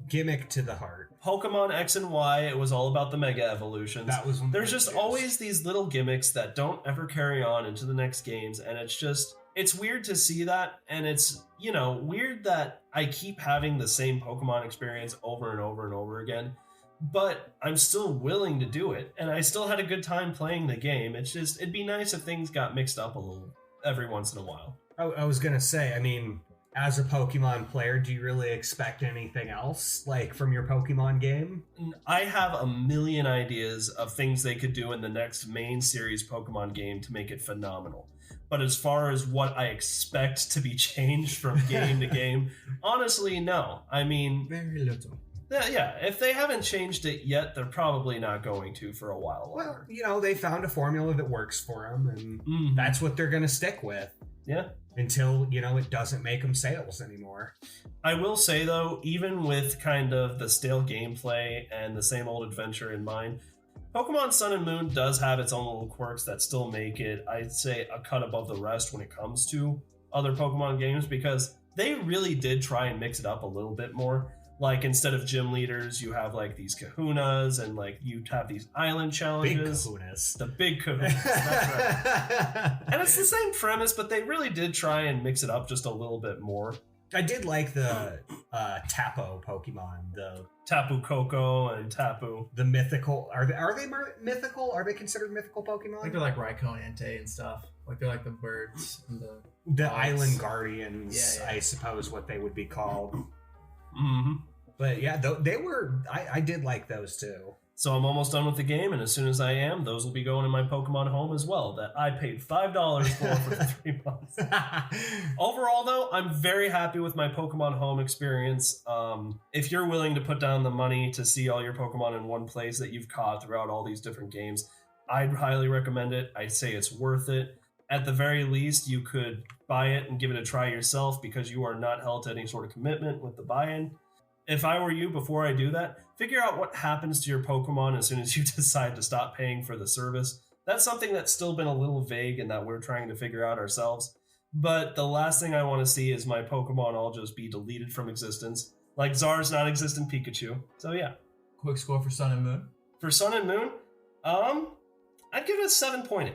Gimmick to the heart. Pokemon X and Y, it was all about the Mega Evolutions. That was There's just always these little gimmicks that don't ever carry on into the next games, and it's weird to see that, and it's, weird that I keep having the same Pokemon experience over and over and over again. But I'm still willing to do it, and I still had a good time playing the game. It's just, it'd be nice if things got mixed up a little every once in a while. I was gonna say, I mean, as a Pokemon player, do you really expect anything else, like, from your Pokemon game? I have a million ideas of things they could do in the next main series Pokemon game to make it phenomenal. But as far as what I expect to be changed from game to game, honestly, no. I mean... very little. Yeah, if they haven't changed it yet, they're probably not going to for a while longer. Well, they found a formula that works for them, and that's what they're going to stick with. Yeah. Until, it doesn't make them sales anymore. I will say, though, even with kind of the stale gameplay and the same old adventure in mind, Pokemon Sun and Moon does have its own little quirks that still make it, I'd say, a cut above the rest when it comes to other Pokemon games, because they really did try and mix it up a little bit more. Like, instead of gym leaders, you have, like, these kahunas, and, like, you have these island challenges. Big kahunas. The big kahunas, that's right. And it's the same premise, but they really did try and mix it up just a little bit more. I did like the Tapu Pokemon, the Tapu Koko and Tapu. The mythical. Are they mythical? Are they considered mythical Pokemon? I think they're like Raikou and Entei and stuff. Like they're like the birds and the island guardians, I suppose what they would be called. Mm-hmm. But yeah, they were. I did like those too. So I'm almost done with the game, and as soon as I am, those will be going in my Pokemon home as well, that I paid $5 for 3 months. Overall, though, I'm very happy with my Pokemon home experience. If you're willing to put down the money to see all your Pokemon in one place that you've caught throughout all these different games, I'd highly recommend it. I'd say it's worth it. At the very least, you could buy it and give it a try yourself because you are not held to any sort of commitment with the buy-in. If I were you, before I do that, figure out what happens to your Pokemon as soon as you decide to stop paying for the service. That's something that's still been a little vague and that we're trying to figure out ourselves. But the last thing I want to see is my Pokemon all just be deleted from existence, like Zar's non-existent Pikachu. So yeah. Quick score for Sun and Moon? For Sun and Moon, I'd give it a 7.8.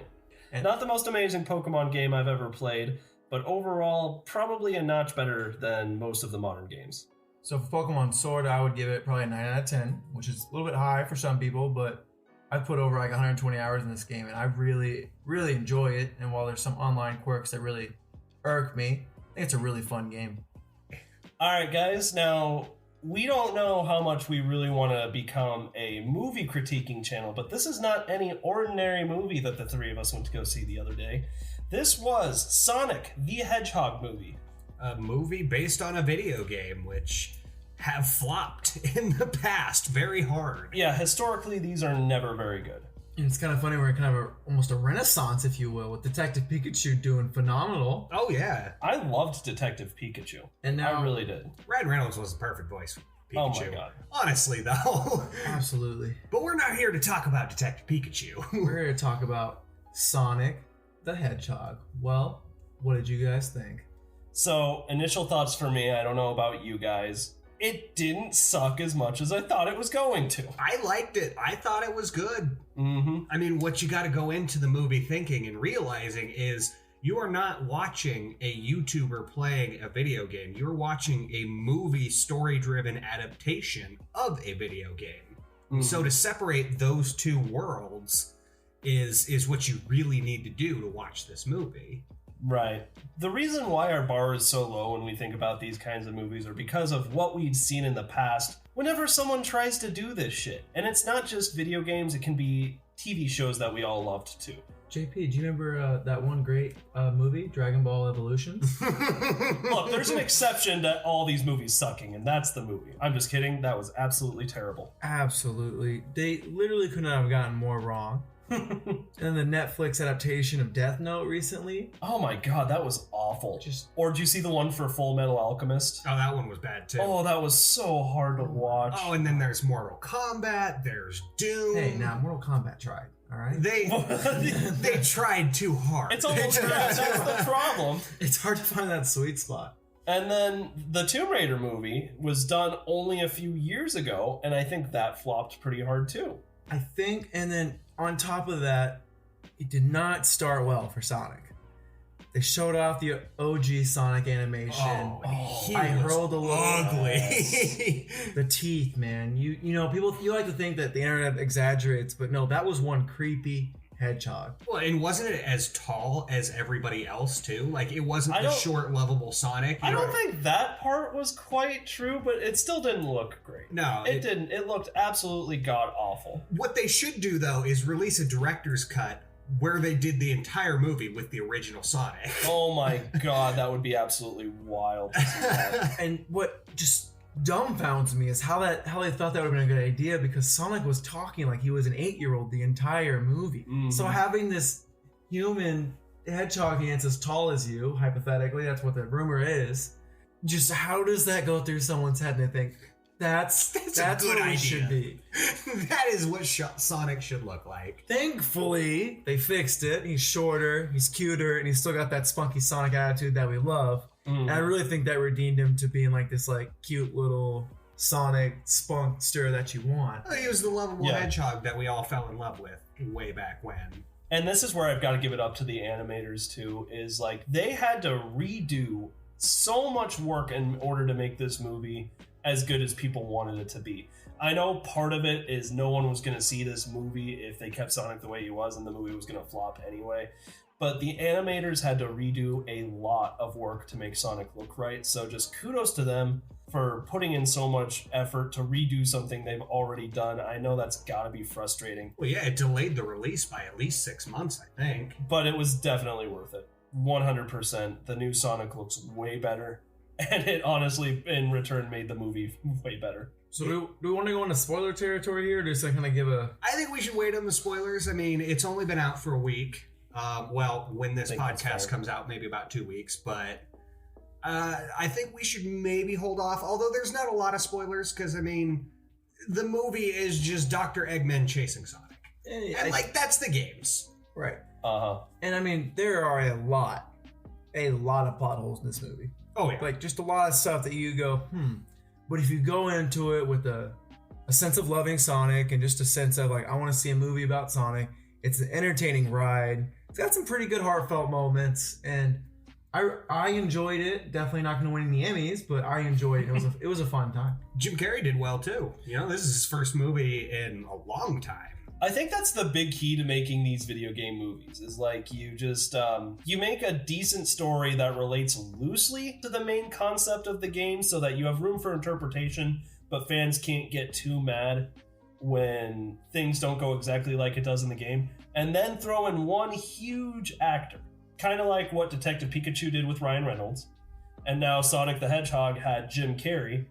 And not the most amazing Pokemon game I've ever played, but overall, probably a notch better than most of the modern games. So for Pokemon Sword, I would give it probably a 9 out of 10, which is a little bit high for some people, but I've put over like 120 hours in this game, and I really, really enjoy it. And while there's some online quirks that really irk me, I think it's a really fun game. All right, guys. Now, we don't know how much we really want to become a movie critiquing channel, but this is not any ordinary movie that the three of us went to go see the other day. This was Sonic the Hedgehog movie. A movie based on a video game, which have flopped in the past very hard. Yeah, historically, these are never very good. And it's kind of funny, we're kind of almost a renaissance, if you will, with Detective Pikachu doing phenomenal. Oh, yeah. I loved Detective Pikachu. And now, I really did. Ryan Reynolds was the perfect voice for Pikachu. Oh, my God. Honestly, though. Absolutely. But we're not here to talk about Detective Pikachu. We're here to talk about Sonic the Hedgehog. Well, what did you guys think? So, initial thoughts for me, I don't know about you guys. It didn't suck as much as I thought it was going to. I liked it. I thought it was good. Mm-hmm. I mean, what you got to go into the movie thinking and realizing is you are not watching a YouTuber playing a video game. You're watching a movie story-driven adaptation of a video game. Mm-hmm. So to separate those two worlds is what you really need to do to watch this movie. Right. The reason why our bar is so low when we think about these kinds of movies are because of what we'd seen in the past whenever someone tries to do this shit. And it's not just video games, it can be TV shows that we all loved too. JP, do you remember that one great movie, Dragon Ball Evolution? Look, there's an exception to all these movies sucking, and that's the movie. I'm just kidding. That was absolutely terrible. Absolutely. They literally could not have gotten more wrong. And the Netflix adaptation of Death Note recently. Oh my god, that was awful. Or did you see the one for Full Metal Alchemist? Oh, that one was bad too. Oh, that was so hard to watch. Oh, and then there's Mortal Kombat, there's Doom. Hey, now Mortal Kombat tried, all right? They tried too hard. It's almost that's the problem. It's hard to find that sweet spot. And then the Tomb Raider movie was done only a few years ago, and I think that flopped pretty hard too. I think, and then on top of that, it did not start well for Sonic. They showed off the OG Sonic animation. I hurled a little ugly. The teeth, man. You know, you like to think that the internet exaggerates, but no, that was one creepy hedgehog. Well, and wasn't it as tall as everybody else too? Like it wasn't the short, lovable Sonic. I don't think that part was quite true, but it still didn't look great. No, it didn't. It looked absolutely god awful. What they should do though is release a director's cut where they did the entire movie with the original Sonic. Oh my god, that would be absolutely wild to see that. And what just dumbfounds me is how they thought that would have been a good idea, because Sonic was talking like he was an 8-year-old the entire movie. Mm-hmm. So having this human hedgehog ants as tall as you, hypothetically, that's what the rumor is, just how does that go through someone's head and they think, that's a good what idea. It should be. That is what Sonic should look like. Thankfully, they fixed it. He's shorter, he's cuter, and he's still got that spunky Sonic attitude that we love. And I really think that redeemed him to being like this like cute little Sonic spunkster that you want. He was the lovable hedgehog that we all fell in love with way back when. And this is where I've got to give it up to the animators too, is like they had to redo so much work in order to make this movie as good as people wanted it to be. I know part of it is no one was going to see this movie if they kept Sonic the way he was, and the movie was going to flop anyway. But the animators had to redo a lot of work to make Sonic look right, so just kudos to them for putting in so much effort to redo something they've already done. I know that's gotta be frustrating. Well, yeah, it delayed the release by at least 6 months, I think. But it was definitely worth it. 100%. The new Sonic looks way better, and it honestly, in return, made the movie way better. So do we want to go into spoiler territory here, or just kind of give a... I think we should wait on the spoilers. I mean, it's only been out for a week. Well, when this podcast comes out, maybe about 2 weeks, but I think we should maybe hold off, although there's not a lot of spoilers, because, I mean, the movie is just Dr. Eggman chasing Sonic. And, that's the games. Right. Uh-huh. And, I mean, there are a lot of plot holes in this movie. Oh, yeah. Like, just a lot of stuff that you go, But if you go into it with a sense of loving Sonic and just a sense of, like, I want to see a movie about Sonic, it's an entertaining ride. It's got some pretty good heartfelt moments, and I enjoyed it. Definitely not going to win any Emmys, but I enjoyed it. It was a fun time. Jim Carrey did well too. You know, this is his first movie in a long time. I think that's the big key to making these video game movies, is like you just you make a decent story that relates loosely to the main concept of the game, so that you have room for interpretation, but fans can't get too mad when things don't go exactly like it does in the game. And then throw in one huge actor, kind of like what Detective Pikachu did with Ryan Reynolds. And now Sonic the Hedgehog had Jim Carrey.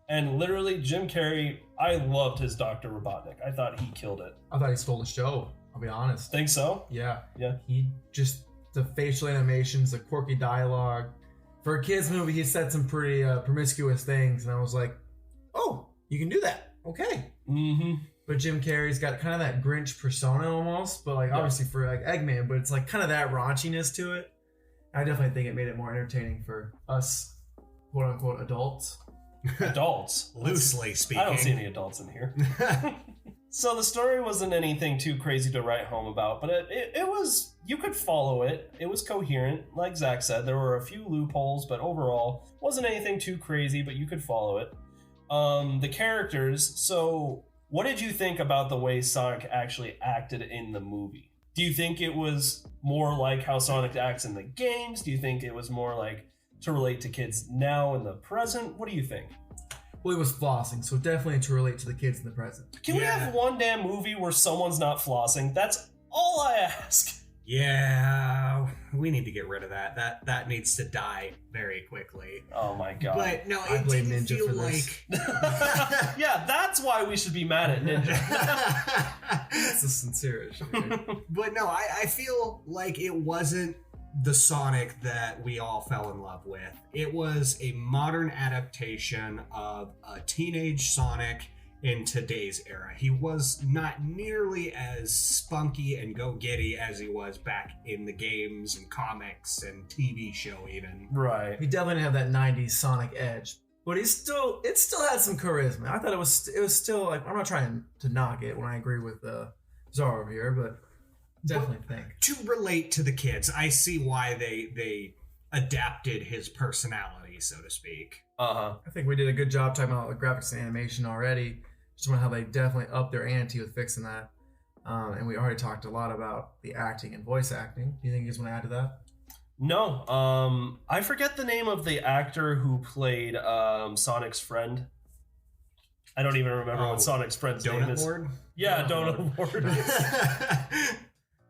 And literally, Jim Carrey, I loved his Dr. Robotnik. I thought he killed it. I thought he stole the show, I'll be honest. Think so? Yeah. Yeah. He just, the facial animations, the quirky dialogue. For a kid's movie, he said some pretty promiscuous things. And I was like, oh, you can do that. Okay. Mm-hmm. But Jim Carrey's got kind of that Grinch persona almost, but like obviously for like Eggman, but it's like kind of that raunchiness to it. I definitely think it made it more entertaining for us, quote unquote, adults. Adults? Loosely speaking. I don't see any adults in here. So the story wasn't anything too crazy to write home about, but it was, you could follow it. It was coherent. Like Zach said, there were a few loopholes, but overall, wasn't anything too crazy, but you could follow it. The characters, so what did you think about the way Sonic actually acted in the movie? Do you think it was more like how Sonic acts in the games? Do you think it was more like to relate to kids now in the present? What do you think? Well, he was flossing, so definitely to relate to the kids in the present. Can we have one damn movie where someone's not flossing? That's all I ask. Yeah, we need to get rid of that. That needs to die very quickly. Oh my god. But no, it didn't Ninja feel like... Yeah, that's why we should be mad at Ninja. That's a sincere issue. Right? But no, I feel like it wasn't the Sonic that we all fell in love with. It was a modern adaptation of a teenage Sonic in today's era. He was not nearly as spunky and go-getty as he was back in the games and comics and TV show even. Right. He definitely didn't have that 90s Sonic edge. But it still had some charisma. I thought it was still like, I'm not trying to knock it when I agree with Zara here, but definitely think. To relate to the kids, I see why they adapted his personality, so to speak. Uh-huh. I think we did a good job talking about the graphics and animation already. Just want how they definitely upped their ante with fixing that. And we already talked a lot about the acting and voice acting. Do you think you guys want to add to that? No. I forget the name of the actor who played Sonic's friend. I don't even remember what Sonic's friend's name is. Lord? Yeah, Donut Lord.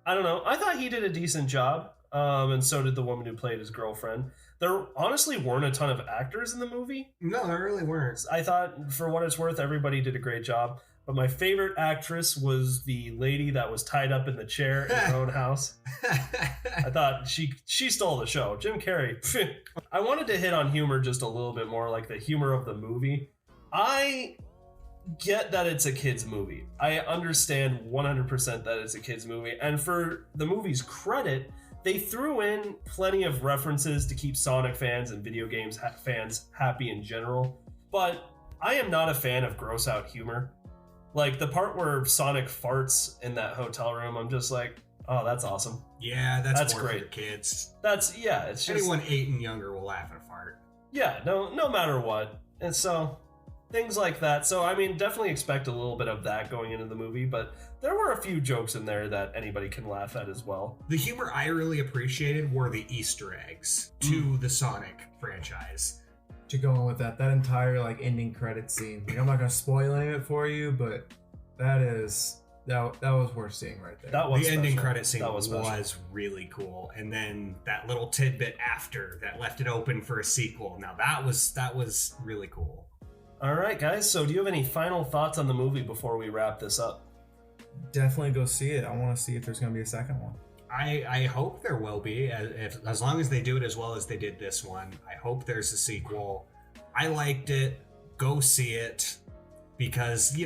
I don't know. I thought he did a decent job. And so did the woman who played his girlfriend. There honestly weren't a ton of actors in the movie. No, there really weren't. I thought, for what it's worth, everybody did a great job. But my favorite actress was the lady that was tied up in the chair in her own house. I thought she stole the show. Jim Carrey. I wanted to hit on humor just a little bit more, like the humor of the movie. I get that it's a kid's movie. I understand 100% that it's a kid's movie. And for the movie's credit, they threw in plenty of references to keep Sonic fans and video games fans happy in general. But I am not a fan of gross out humor. Like the part where Sonic farts in that hotel room, I'm just like, Oh, that's awesome. Yeah, that's more great for kids. It's just anyone 8 and younger will laugh at a fart. Yeah, no matter what. And so things like that. So I mean, definitely expect a little bit of that going into the movie, but there were a few jokes in there that anybody can laugh at as well. The humor I really appreciated were the Easter eggs to the Sonic franchise. To go on with that entire like ending credit scene. Like, I'm not gonna spoil any of it for you, but that was worth seeing right there. That was the ending credit scene was really cool, and then that little tidbit after that left it open for a sequel. Now that was really cool. All right, guys. So do you have any final thoughts on the movie before we wrap this up? Definitely go see it. I want to see if there's gonna be a second one. I hope there will be, as long as they do it as well as they did this one. I hope there's a sequel. I liked it. Go see it. Because,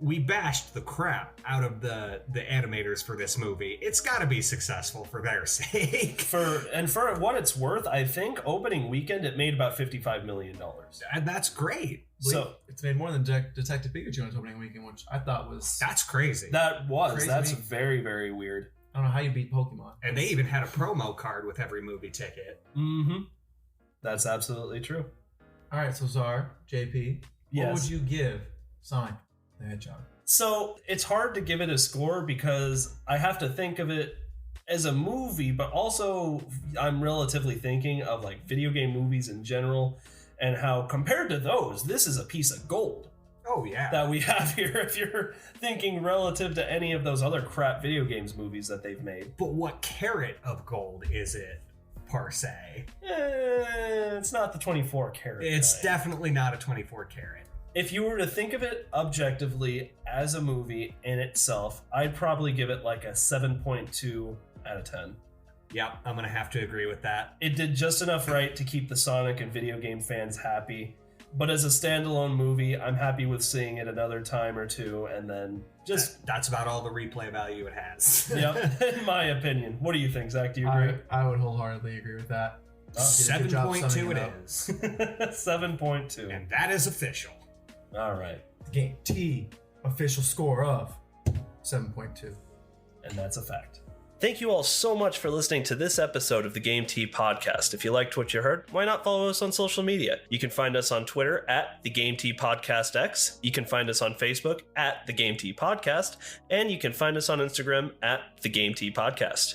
we bashed the crap out of the animators for this movie. It's got to be successful for their sake. For what it's worth, I think opening weekend it made about $55 million. And that's great. So it's made more than Detective Pikachu on its opening weekend, which I thought was... That's crazy. That's very, very weird. I don't know how you beat Pokemon. And they even had a promo card with every movie ticket. Mm-hmm. That's absolutely true. All right, so Czar, JP, what would you give Sonic the Hedgehog? So it's hard to give it a score because I have to think of it as a movie, but also I'm relatively thinking of like video game movies in general and how compared to those, this is a piece of gold. Oh, yeah. That we have here if you're thinking relative to any of those other crap video games movies that they've made. But what carat of gold is it, per se? It's not the 24 carat. It's definitely not a 24 carat. If you were to think of it objectively as a movie in itself, I'd probably give it like a 7.2 out of 10. Yep, I'm going to have to agree with that. It did just enough right to keep the Sonic and video game fans happy. But as a standalone movie, I'm happy with seeing it another time or two, and then just... That's about all the replay value it has. Yep, in my opinion. What do you think, Zach? Do you agree? I would wholeheartly agree with that. 7.2 it is. 7.2. And that is official. All right. The Game T official score of 7.2. And that's a fact. Thank you all so much for listening to this episode of the Game T Podcast. If you liked what you heard, why not follow us on social media? You can find us on Twitter at the Game T Podcast X. You can find us on Facebook at the Game T Podcast, and you can find us on Instagram at the Game T Podcast.